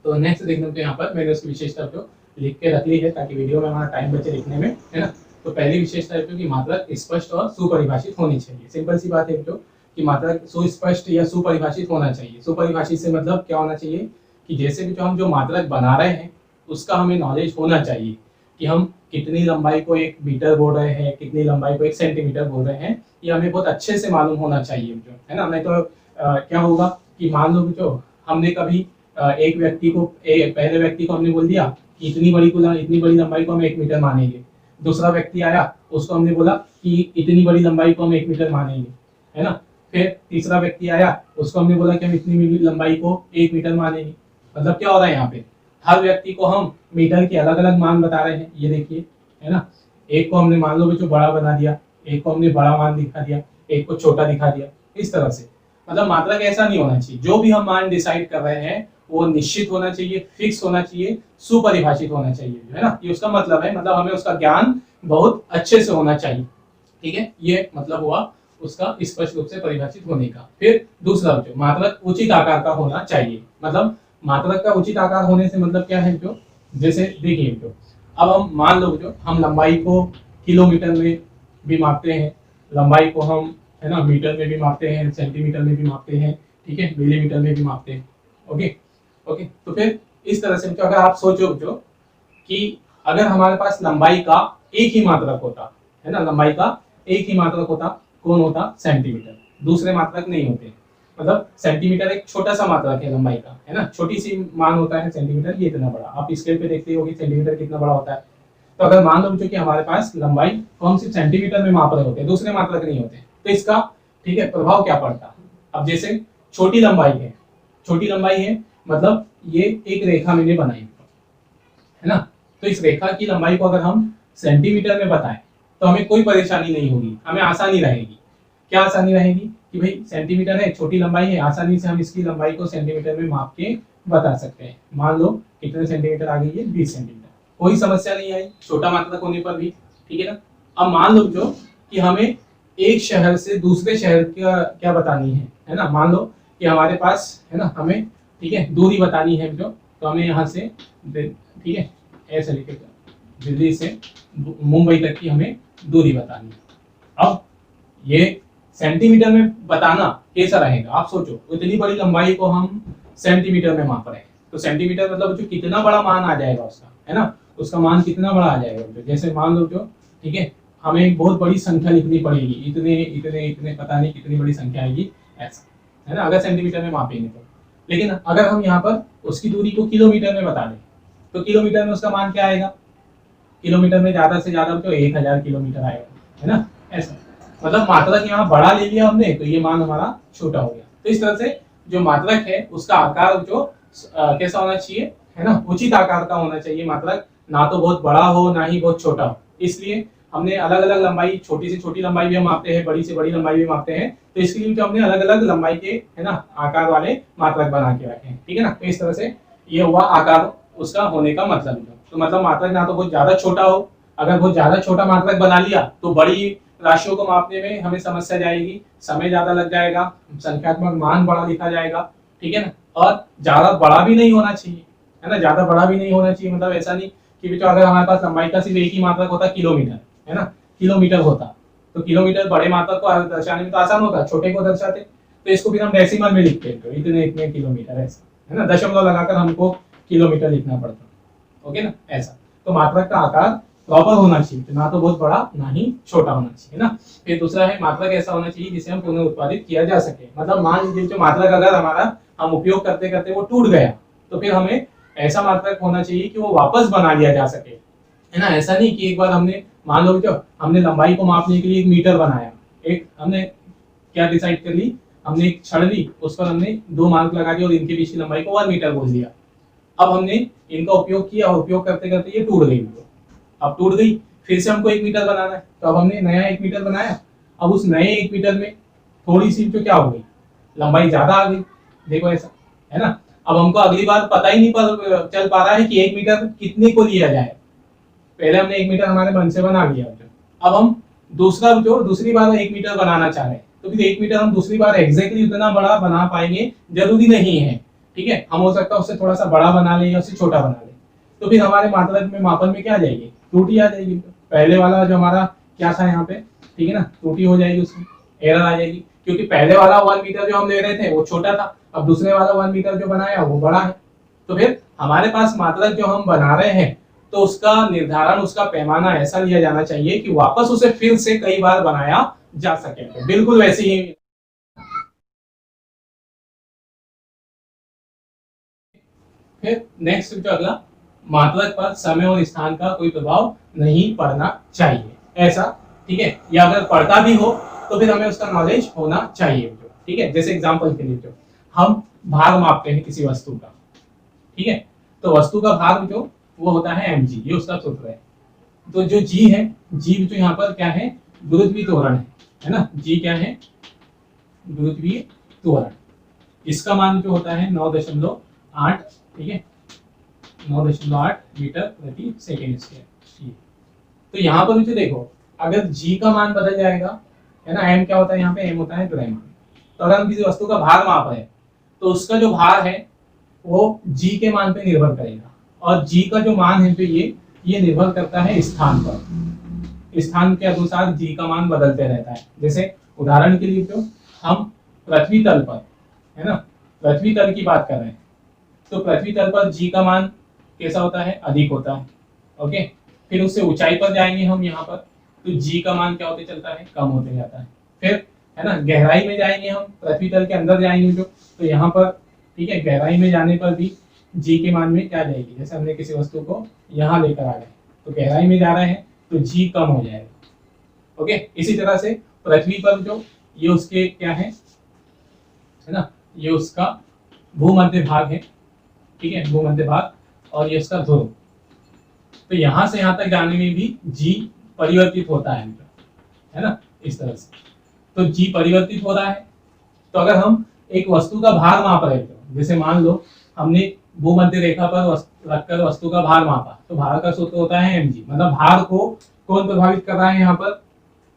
Speaker 1: तो नेक्स्ट देखने तो यहाँ पर मैंने उसकी विशेषता को लिख के रख ली है ताकि वीडियो में हमारा टाइम बचे लिखने में है ना। तो पहली विशेषता है कि मात्रक स्पष्ट और सुपरिभाषित होनी चाहिए। सिंपल सी बात है जो कि मात्रक सुस्पष्ट या सुपरिभाषित होना चाहिए। सुपरिभाषित से मतलब क्या होना चाहिए कि जैसे भी जो हम जो मात्रक बना रहे हैं उसका हमें नॉलेज होना चाहिए कि हम कितनी लंबाई को 1 मीटर बोल रहे हैं, कितनी लंबाई को 1 सेंटीमीटर बोल रहे हैं, ये हमें बहुत अच्छे से मालूम होना चाहिए जो है ना। नहीं तो क्या होगा कि मान लो जो हमने कभी एक व्यक्ति को, पहले व्यक्ति को हमने बोल दिया कि इतनी बड़ी लंबाई को हम 1 मीटर मानेंगे। दूसरा व्यक्ति आया, उसको हमने बोला कि इतनी बड़ी लंबाई को हम 1 मीटर मानेंगे है ना। फिर तीसरा व्यक्ति आया, उसको हमने बोला कि हम इतनी लंबाई को 1 मीटर मानेंगे। मतलब क्या हो रहा है यहाँ पे, हर व्यक्ति को हम मीटर के अलग अलग मान बता रहे हैं। ये देखिए है ना, एक को हमने मान लो जो बड़ा बना दिया, एक को हमने बड़ा मान दिखा दिया, एक को छोटा दिखा दिया, इस तरह से। मतलब मात्रक ऐसा नहीं होना चाहिए। जो भी हम मान डिसाइड कर रहे हैं वो निश्चित होना चाहिए, फिक्स होना चाहिए, सुपरिभाषित होना चाहिए जो है ना। ये उसका मतलब है, मतलब हमें उसका ज्ञान बहुत अच्छे से होना चाहिए। ठीक है, ये मतलब हुआ उसका स्पष्ट रूप से परिभाषित होने का। फिर दूसरा जो मात्रक उचित आकार का होना चाहिए। मतलब मात्रक का उचित आकार होने से मतलब क्या है जो, जैसे देखिए जो अब हम मान लो जो हम लंबाई को किलोमीटर में भी मापते हैं, लंबाई को हम है ना मीटर में भी मापते हैं, सेंटीमीटर में भी मापते हैं, ठीक है, मिलीमीटर में भी मापते हैं। ओके ओके, तो फिर इस तरह से तो अगर आप सोचो जो कि अगर हमारे पास लंबाई का एक ही मात्रक होता है ना, लंबाई का एक ही मात्रक होता, कौन होता? सेंटीमीटर। दूसरे मात्रक नहीं होते। मतलब सेंटीमीटर एक छोटा सा मात्रक है लंबाई का है ना, छोटी सी मान होता है सेंटीमीटर, ये इतना बड़ा। आप स्केल पे देखते होगे सेंटीमीटर कितना बड़ा होता है। तो अगर मान लो बच्चों कि हमारे पास लंबाई को हम सिर्फ सेंटीमीटर में माप रहे होते हैं, दूसरे मात्रक नहीं होते, तो इसका ठीक है प्रभाव क्या पड़ता? अब जैसे छोटी लंबाई है, छोटी लंबाई है मतलब ये एक रेखा मैंने बनाई है ना, तो इस रेखा की लंबाई को अगर हम सेंटीमीटर में बताएं तो हमें कोई परेशानी नहीं होगी, हमें आसानी रहेगी। क्या आसानी रहेगी कि भाई सेंटीमीटर है, छोटी लंबाई है, आसानी से हम इसकी लंबाई को सेंटीमीटर में माप के बता सकते हैं। मान लो कितने सेंटीमीटर आ गई है? 20 सेंटीमीटर, कोई समस्या नहीं आई छोटा मात्रक होने पर भी, ठीक है ना। अब मान लो जो कि हमें एक शहर से दूसरे शहर का क्या बतानी है ना। मान लो कि हमारे पास है ना, हमें ठीक है दूरी बतानी है जो, तो हमें यहाँ से ठीक है ऐसे लिखे दिल्ली से मुंबई तक की हमें दूरी बतानी है। अब ये सेंटीमीटर में बताना कैसा रहेगा आप सोचो, इतनी बड़ी लंबाई को हम सेंटीमीटर में माप रहे हैं, तो सेंटीमीटर मतलब जो कितना बड़ा मान आ जाएगा उसका है ना, उसका मान कितना बड़ा आ जाएगा। जैसे मान लो जो ठीक है हमें एक बहुत बड़ी संख्या लिखनी पड़ेगी, इतने इतने इतने पता नहीं कितनी बड़ी संख्या आएगी ऐसा है ना, अगर सेंटीमीटर में मापेंगे तो। लेकिन अगर हम यहाँ पर उसकी दूरी को किलोमीटर में बता दें तो किलोमीटर में उसका मान क्या आएगा? किलोमीटर में ज्यादा से ज्यादा तो 1000 किलोमीटर आएगा। है ना, ऐसा। मतलब मात्रक यहाँ बड़ा ले लिया हमने तो ये मान हमारा छोटा हो गया। तो इस तरह से जो मात्रक है उसका आकार जो कैसा होना चाहिए, है ना, उचित आकार का होना चाहिए मात्रक, ना तो बहुत बड़ा हो ना ही बहुत छोटा हो। इसलिए हमने अलग अलग लंबाई, छोटी से छोटी लंबाई भी हम मापते हैं, बड़ी से बड़ी लंबाई भी मापते हैं। तो इसके लिए जो हमने अलग अलग लंबाई के, है ना, आकार वाले मात्रक बना के रखे हैं, ठीक है ना। तो इस तरह से ये हुआ आकार उसका होने का मतलब। तो मतलब मात्रक ना तो बहुत ज्यादा छोटा हो, अगर बहुत ज्यादा छोटा मात्रक बना लिया तो बड़ी राशियों को मापने में हमें समस्या जाएगी, समय ज्यादा लग जाएगा, संख्यात्मक मान बड़ा लिखा जाएगा, ठीक है ना। और ज्यादा बड़ा भी नहीं होना चाहिए, है ना, ज्यादा बड़ा भी नहीं होना चाहिए। मतलब ऐसा नहीं कि बेटा अगर हमारे पास लंबाई का सिर्फ एक ही मात्रक होता किलोमीटर, है ना, किलोमीटर होता तो किलोमीटर बड़े मात्रक को दर्शाने में तो आसान होता, छोटे को दर्शाते तो इसको फिर हम डेसिमल में लिखते हैं, तो इतने किलोमीटर, ऐसा, है ना, दशमलव लगाकर हमको किलोमीटर लिखना पड़ता, ओके ना, ऐसा। तो मात्रक का आकार प्रॉपर होना चाहिए, ना तो बहुत बड़ा ना ही छोटा होना चाहिए ना। फिर दूसरा है मात्रक ऐसा होना चाहिए जिसे हम पुनः उत्पादित किया जा सके। मतलब मान लीजिए जो मात्रक अगर हमारा हम उपयोग करते करते वो टूट गया तो फिर हमें ऐसा मात्रक होना चाहिए कि वो वापस बना लिया जा सके, है ना। ऐसा नहीं कि एक बार हमने, मान लो जो हमने लंबाई को मापने के लिए एक मीटर बनाया, एक हमने क्या डिसाइड कर ली, हमने एक छड़ ली, उस पर हमने 2 मार्क लगा दिए और इनके बीच की लंबाई को 1 मीटर बोल दिया। अब हमने इनका उपयोग किया और उपयोग करते करते ये टूट गई, अब टूट गई, फिर से हमको 1 मीटर बनाना है, तो अब हमने नया 1 मीटर बनाया। अब उस नए 1 मीटर में थोड़ी सी जो क्या हो गई, लंबाई ज्यादा आ गई, देखो ऐसा, है ना। अब हमको अगली बार पता ही नहीं चल पा रहा है कि 1 मीटर कितने को लिया जाए। पहले हमने 1 मीटर हमारे मन से बना लिया, अब हम दूसरी बार 1 मीटर बनाना चाह रहे हैं, तो फिर 1 मीटर हम दूसरी बार एग्जैक्टली उतना बड़ा बना पाएंगे जरूरी नहीं है, ठीक है। हम हो सकता है उससे थोड़ा सा बड़ा बना ले या उससे छोटा बना ले, तो फिर हमारे मात्रक में मापन में क्या आ जाएगी, त्रुटि आ जाएगी। पहले वाला जो हमारा क्या था यहाँ पे, ठीक है ना, त्रुटि हो जाएगी, उसमें एरर आ जाएगी, क्योंकि पहले वाला 1 मीटर जो हम ले रहे थे वो छोटा था, अब दूसरे वाला 1 मीटर जो बनाया वो बड़ा है। तो फिर हमारे पास मात्रक जो हम बना रहे हैं तो उसका निर्धारण, उसका पैमाना ऐसा लिया जाना चाहिए कि वापस उसे फिर से कई बार बनाया जा सके। तो बिल्कुल वैसे ही। फिर नेक्स्ट जो अगला, मात्रक पर समय और स्थान का कोई प्रभाव नहीं पड़ना चाहिए, ऐसा, ठीक है। या अगर पड़ता भी हो तो फिर हमें उसका नॉलेज होना चाहिए, ठीक है। जैसे एग्जांपल के लिए जो हम भार मापते हैं किसी वस्तु का, ठीक है, तो वस्तु का भार जो वो होता है mg, ये उसका सूत्र है। तो जो g है, g जो यहाँ पर क्या है, गुरुत्वीय त्वरण है ना, g क्या है, गुरुत्वीय त्वरण। इसका मान जो होता है 9.8, ठीक है, 9.8 मीटर प्रति सेकेंड स्क्वायर। तो यहाँ पर मुझे देखो, अगर g का मान बदल जाएगा, है ना, m क्या होता है यहाँ पे, m होता है द्रव्यमान। तो अगर हम किसी वस्तु का भार माप रहे हैं तो उसका जो भार है वो g के मान पे निर्भर करेगा, और g का जो मान है तो ये निर्भर करता है स्थान पर। स्थान के अनुसार g का मान बदलते रहता है। जैसे उदाहरण के लिए जो हम पृथ्वी तल पर, है ना, पृथ्वी तल की बात कर रहे हैं, तो पृथ्वी तल पर g का मान कैसा होता है, अधिक होता है, ओके। फिर उससे ऊंचाई पर जाएंगे हम यहाँ पर, तो g का मान क्या होते चलता है, कम होते जाता है। फिर, है ना, गहराई में जाएंगे हम, पृथ्वी तल के अंदर जाएंगे जो, तो यहाँ पर, ठीक है, गहराई में जाने पर भी g के मान में क्या जाएगी, जैसे हमने किसी वस्तु को यहाँ लेकर आ गए तो गहराई में जा रहे हैं तो g कम हो जाएगा, ओके। इसी तरह से पृथ्वी पर जो ये उसके क्या है ना, ये उसका भूमध्य भाग है, ठीक है, भूमध्य भाग, और ये उसका ध्रुव। तो यहाँ से यहाँ तक जाने में भी g परिवर्तित होता है ना, इस तरह से। तो g परिवर्तित हो रहा है। तो अगर हम एक वस्तु का भार माप रहे थे, जैसे मान लो हमने भूमध्य रेखा पर रखकर वस्तु का भार मापा, तो भार का सूत्र होता है mg। मतलब भार को कौन प्रभावित कर रहा है, यहाँ पर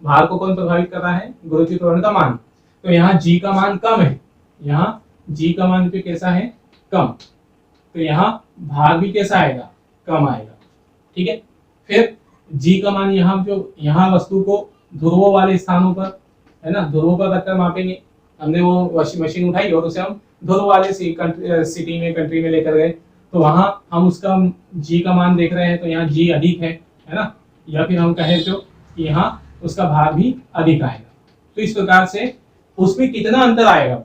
Speaker 1: भार को कौन प्रभावित कर रहा है, गुरुत्वीय त्वरण का मान। तो यहाँ g का मान कम है, यहाँ g का मान भी कैसा है, कम, तो यहाँ भार भी कैसा आएगा, कम आएगा, ठीक है। फिर g का मान यहाँ जो, यहाँ वस्तु को ध्रुवों वाले स्थानों पर, है ना, ध्रुवों पर रखकर मापेंगे। हमने वो मशीन उठाई और उसे हम ध्रुव वाले सिटी में, कंट्री में लेकर गए, तो वहां हम उसका g का मान देख रहे हैं, तो यहाँ g अधिक है ना, या फिर हम कहें तो यहाँ उसका भार भी अधिक आएगा। तो इस प्रकार से उसमें कितना अंतर आएगा,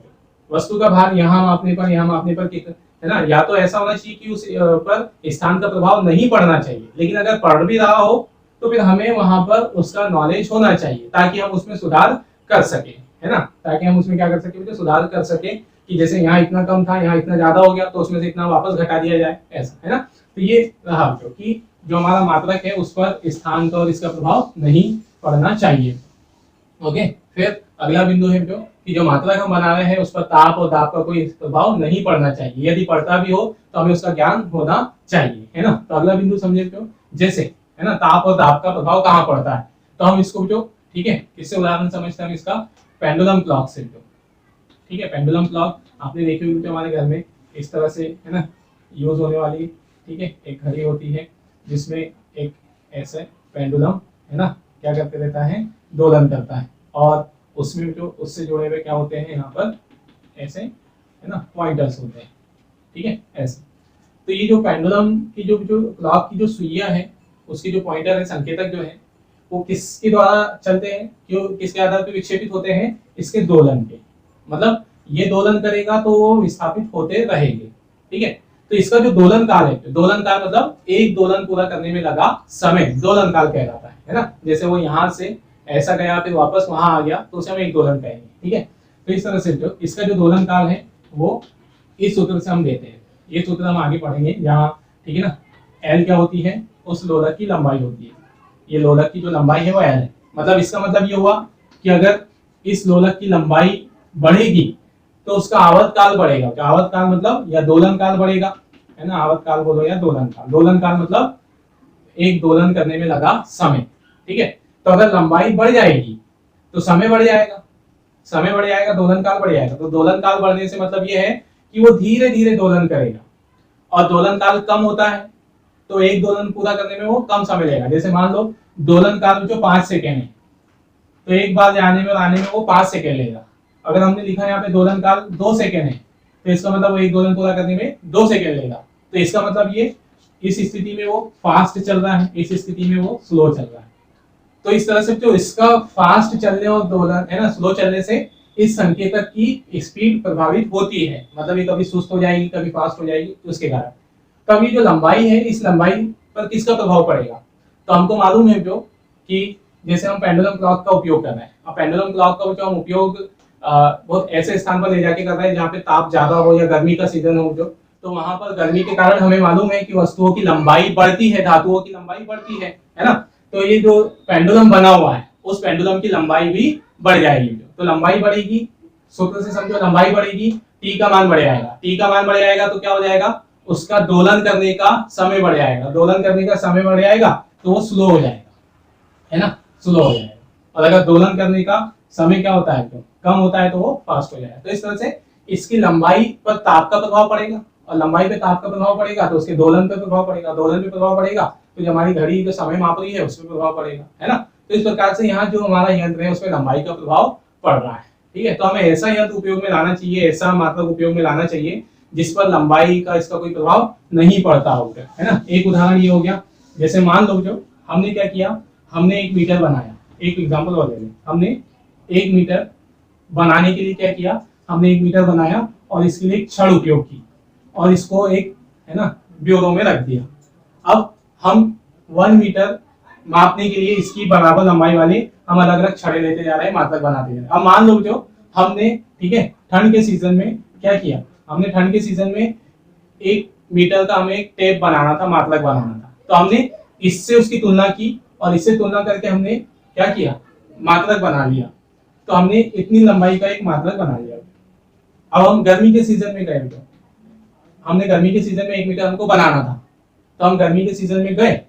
Speaker 1: वस्तु का भार यहाँ मापने पर, यहाँ मापने पर कितना, है ना। या तो ऐसा होना चाहिए कि उस पर स्थान का प्रभाव नहीं पड़ना चाहिए, लेकिन अगर पड़ भी रहा हो तो फिर हमें वहां पर उसका नॉलेज होना चाहिए ताकि हम उसमें सुधार कर सके, है ना, ताकि हम उसमें क्या कर सके बेटे, सुधार कर सके कि जैसे यहाँ इतना कम था, यहाँ इतना ज्यादा हो गया, तो उसमें से इतना वापस घटा दिया जाए, ऐसा, है ना। तो ये रहा जो कि जो हमारा मात्रक है उस पर स्थानांतर और इसका प्रभाव नहीं पड़ना चाहिए। ओके, फिर अगला बिंदु है जो कि जो मात्रक हम बना रहे हैं उस पर ताप और दाब का कोई प्रभाव नहीं पड़ना चाहिए, यदि पड़ता भी हो तो हमें उसका ज्ञान होना चाहिए, है ना। तो अगला बिंदु समझे जो जैसे, है ना, ताप और दाब का प्रभाव कहाँ पड़ता है, तो हम इसको जो, ठीक है, किससे उदाहरण समझते हैं हम इसका, पेंडुलम क्लॉक से जो, ठीक है। पेंडुलम क्लॉक आपने देखी होगी हमारे घर में इस तरह से, है ना, यूज होने वाली, ठीक है, एक घड़ी होती है जिसमें एक ऐसे पेंडुलम, है ना, क्या करते रहता है, दोलन करता है, और उसमें जो उससे जुड़े हुए क्या होते हैं यहाँ पर ऐसे, है ना, पॉइंटर्स होते हैं, ठीक है, ऐसे। तो ये जो पेंडुलम की जो जो क्लॉक की जो सुइयां है उसकी जो पॉइंटर है, संकेतक जो है, वो किसके द्वारा चलते हैं, क्यों, किसके आधार पर विक्षेपित होते हैं, इसके दोलन के, मतलब ये दोलन करेगा तो वो विस्थापित होते रहेंगे, ठीक है। तो इसका जो दोलन काल है, दोलन काल मतलब एक दोलन पूरा करने में लगा समय, दोलन काल कहलाता है ना। जैसे वो यहाँ से ऐसा गया फिर वापस वहां आ गया तो उसे हम एक दोलन कहेंगे, ठीक है। तो इस तरह से जो इसका जो दोलन काल है वो इस सूत्र से हम देते हैं, ये सूत्र हम आगे पढ़ेंगे जहाँ, ठीक है ना, एल क्या होती है, उस लोलक की लंबाई होती है, ये लोलक की जो लंबाई है वो एल है। मतलब इसका मतलब ये हुआ कि अगर इस लोलक की लंबाई बढ़ेगी तो उसका आवर्त काल बढ़ेगा, क्या आवर्त काल मतलब या दोलन काल बढ़ेगा, है ना, आवर्त काल बोलो या दोलन काल, दोलन काल मतलब एक दोलन करने में लगा समय, ठीक है। तो अगर लंबाई बढ़ जाएगी तो समय बढ़ जाएगा, समय बढ़ जाएगा, दोलन काल बढ़ जाएगा। तो दोलन काल बढ़ने से मतलब ये है कि वो धीरे धीरे दोलन करेगा, और दोलन काल कम होता है तो एक दोलन पूरा करने में वो कम समय लगेगा। जैसे मान लो दोलन काल जो 5 सेकेंड है तो एक बार जाने में और आने में वो 5 सेकेंड लेगा। अगर हमने लिखा यहाँ पे दोलन काल 2 सेकेंड है तो इसका मतलब वो एक दोलन पूरा करने में 2 सेकेंड लेगा। तो इसका मतलब ये इस स्थिति में वो फास्ट चल रहा है, इस स्थिति में वो स्लो चल रहा है। तो इस तरह से जो इसका फास्ट चलने और दोलन, है ना, स्लो चलने से इस संकेतक की स्पीड प्रभावित होती है, मतलब ये कभी सुस्त हो जाएगी कभी फास्ट हो जाएगी उसके कारण। तब ये जो लंबाई है इस लंबाई पर किसका प्रभाव पड़ेगा, तो हमको मालूम है जो कि जैसे हम पेंडुलम क्लॉक का उपयोग कर रहे हैं, अब पेंडुलम क्लॉक का जो हम उपयोग बहुत ऐसे स्थान पर ले जाके कर रहे हैं जहाँ पे ताप ज्यादा हो या गर्मी का सीजन हो जो, तो वहां पर गर्मी के कारण हमें मालूम है कि वस्तुओं की लंबाई बढ़ती है, धातुओं की लंबाई बढ़ती है ना। तो ये जो पेंडुलम बना हुआ है उस पेंडुलम की लंबाई भी बढ़ जाएगी, तो लंबाई बढ़ेगी, सूत्र से समझो लंबाई बढ़ेगी, टी का मान बढ़ जाएगा, टी का मान बढ़ जाएगा तो क्या हो जाएगा, उसका दोलन करने का समय बढ़ जाएगा, दोलन करने का समय बढ़ जाएगा तो वो स्लो हो जाएगा, है ना, स्लो हो जाएगा। और अगर दोलन करने का समय क्या होता है तो कम होता है तो वो फास्ट हो जाएगा। तो इस तरह से इसकी लंबाई पर ताप का प्रभाव पड़ेगा, और लंबाई पे ताप का प्रभाव पड़ेगा तो उसके दोलन पे प्रभाव पड़ेगा, दोलन पे प्रभाव पड़ेगा तो जो हमारी घड़ी जो समय माप रही है उस पर प्रभाव पड़ेगा, है ना। तो इस प्रकार से यहाँ जो हमारा यंत्र है उसमें लंबाई का प्रभाव पड़ रहा है, ठीक है। तो हमें ऐसा यंत्र उपयोग में लाना चाहिए, ऐसा मात्रक उपयोग में लाना चाहिए जिस पर लंबाई का इसका कोई प्रभाव नहीं पड़ता होगा, है ना। एक उदाहरण ये हो गया, जैसे मान लो जो हमने क्या किया, हमने 1 मीटर बनाया, एक एग्जाम्पल और ले लें, हमने 1 मीटर बनाने के लिए क्या किया, हमने 1 मीटर बनाया और इसके लिए एक छड़ उपयोग की और इसको एक, है ना, ब्यूरो में रख दिया। अब हम 1 मीटर मापने के लिए इसकी बराबर लंबाई वाले हम अलग अलग छड़े लेते जा रहे हैं, मात्रक बनाते जा रहे हैं। अब मान लो जो हमने, ठीक है, ठंड के सीजन में क्या किया, हमने ठंड के सीजन में 1 मीटर का हमें एक टेप बनाना था, मात्रक बनाना था, तो हमने इससे उसकी तुलना की और इससे तुलना करके हमने क्या किया, मात्रक बना लिया। तो हमने इतनी लंबाई का एक मात्रक बना लिया। अब हम गर्मी के सीजन में गए, तो हमने गर्मी के सीजन में 1 मीटर हमको बनाना था, तो हम गर्मी के सीजन में गए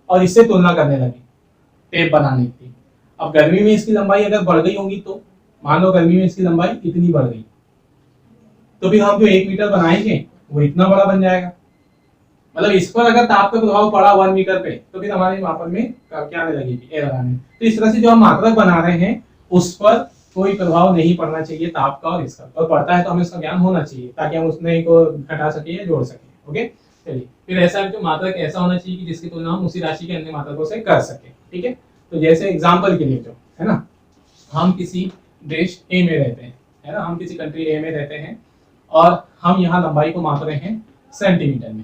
Speaker 1: और इससे तुलना करने लगे टेप बनाने की। अब गर्मी में इसकी लंबाई अगर बढ़ गई होगी, तो मान लो गर्मी में इसकी लंबाई इतनी बढ़ गई, तो फिर हम जो 1 मीटर बनाएंगे वो इतना बड़ा बन जाएगा। मतलब इस पर अगर ताप का प्रभाव पड़ा 1 मीटर पे तो फिर हमारे मापन में क्या आने लगेगी, एरर आने। तो इस तरह से जो हम मात्रक बना रहे हैं उस पर कोई प्रभाव नहीं पड़ना चाहिए ताप का और इसका, और पड़ता है तो हमें उसका ज्ञान होना चाहिए ताकि हम उसमें को घटा सके या जोड़ सके। ओके, चलिए फिर ऐसा जो मात्रक ऐसा होना चाहिए कि जिसकी तुलना हम उसी राशि के अन्य मात्रकों से कर सके, ठीक है। तो जैसे एग्जाम्पल के लिए जो है ना, हम किसी देश ए में रहते हैं, है ना, हम किसी कंट्री ए में रहते हैं और हम यहाँ लंबाई को माप रहे हैं सेंटीमीटर में,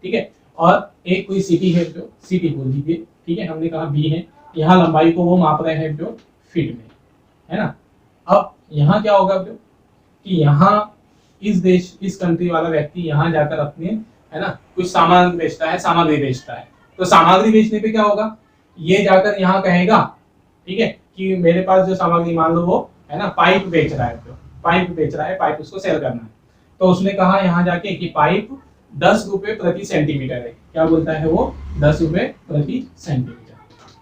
Speaker 1: ठीक है। और एक कोई सिटी है जो सिटी बोल दीजिए, ठीक है, हमने कहा बी है, यहाँ लंबाई को वो माप रहे हैं जो फीट में, है ना। अब यहाँ क्या होगा जो कि यहाँ इस देश इस कंट्री वाला व्यक्ति यहाँ जाकर अपने, है ना, कुछ सामान बेचता है, सामग्री बेचता है, तो सामग्री बेचने पे क्या होगा, ये जाकर यहाँ कहेगा, ठीक है, कि मेरे पास जो सामग्री, मान लो वो, है ना, पाइप बेच रहा है, जो पाइप बेच रहा है, पाइप उसको सेल करना है, तो उसने कहा यहाँ जाके कि पाइप 10 रुपए प्रति सेंटीमीटर है, क्या बोलता है वो, 10 रुपए प्रति सेंटीमीटर,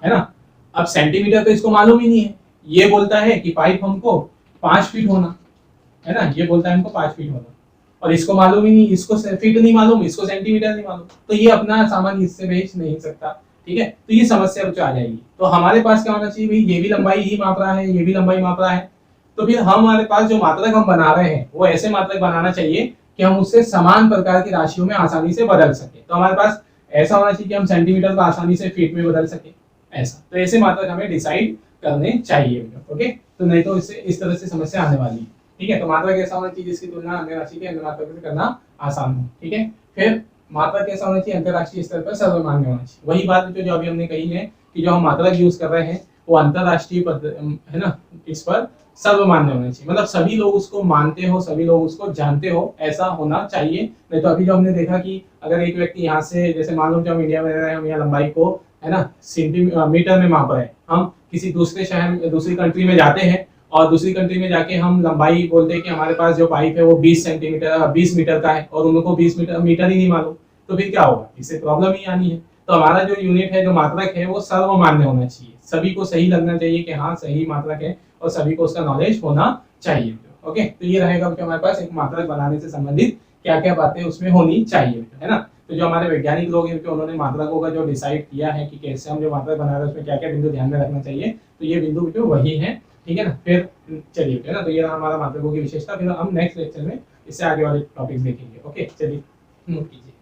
Speaker 1: है ना। अब सेंटीमीटर तो इसको मालूम ही नहीं है, ये बोलता है कि पाइप हमको 5 फीट होना, है ना, ये बोलता है हमको 5 फीट होना, और इसको मालूम ही नहीं, इसको फीट नहीं मालूम, इसको सेंटीमीटर नहीं मालूम, तो ये अपना सामान इससे बेच नहीं सकता, ठीक है। तो ये समस्या बच्चों आ जाएगी। तो हमारे पास क्या होना चाहिए भाई, ये भी लंबाई ही माप रहा है, ये भी लंबाई माप रहा है, तो फिर हमारे पास जो मात्रक हम बना रहे हैं वो ऐसे मात्रक बनाना चाहिए कि हम उससे समान प्रकार की राशियों में आसानी से बदल सके। तो हमारे पास ऐसा होना चाहिए कि हम सेंटीमीटर को आसानी से फीट में बदल सके, ऐसा, तो ऐसे मात्रक हमें डिसाइड करने चाहिए, ओके। तो नहीं तो इससे इस तरह से समस्या आने वाली है, ठीक है। तो मात्रक ऐसा होना चाहिए जिसकी तुलना अन्य राशि के अन्य मात्रक से करना आसान हो, ठीक है। फिर मात्रक कैसा होना चाहिए, अंतरराष्ट्रीय स्तर पर सर्वमान्य होना चाहिए। वही बात जो अभी हमने कही है कि जो हम मात्रक यूज कर रहे हैं वो अंतरराष्ट्रीय, है ना, इस पर सर्वमान्य होना चाहिए, मतलब सभी लोग उसको मानते हो, सभी लोग उसको जानते हो, ऐसा होना चाहिए। नहीं तो अभी जो हमने देखा कि अगर एक व्यक्ति यहाँ से, जैसे मान लो जो हम इंडिया में रह रहे हैं, हम यहाँ लंबाई को, है ना, सेंटीमीटर में माप रहे हैं, हम किसी दूसरे शहर, दूसरी कंट्री में जाते हैं और दूसरी कंट्री में जाके हम लंबाई बोलते हैं कि हमारे पास जो पाइप है वो 20 सेंटीमीटर 20 मीटर का है, और उनको 20 मीटर ही नहीं मालूम, तो फिर क्या होगा, इससे प्रॉब्लम ही आनी है। तो हमारा जो यूनिट है, जो मात्रक है, वो सर्वमान्य होना चाहिए, सभी को सही लगना चाहिए कि हाँ सही मात्रक है, और सभी को उसका नॉलेज होना चाहिए, ओके। तो ये रहेगा कि हमारे पास एक मात्रक बनाने से संबंधित क्या क्या बातें उसमें होनी चाहिए, है ना। तो जो हमारे वैज्ञानिक लोग हैं, उन्होंने मात्रकों का जो डिसाइड किया है कि कैसे हम जो मात्रक बना रहे हैं उसमें क्या क्या बिंदु ध्यान में रखना चाहिए, तो ये बिंदु जो वही है, ठीक है ना। फिर चलिए, है ना, तो ये हमारा मात्रकों की विशेषता। फिर हम नेक्स्ट लेक्चर में इससे आगे वाले टॉपिक्स देखेंगे, ओके। चलिए नोट कीजिए।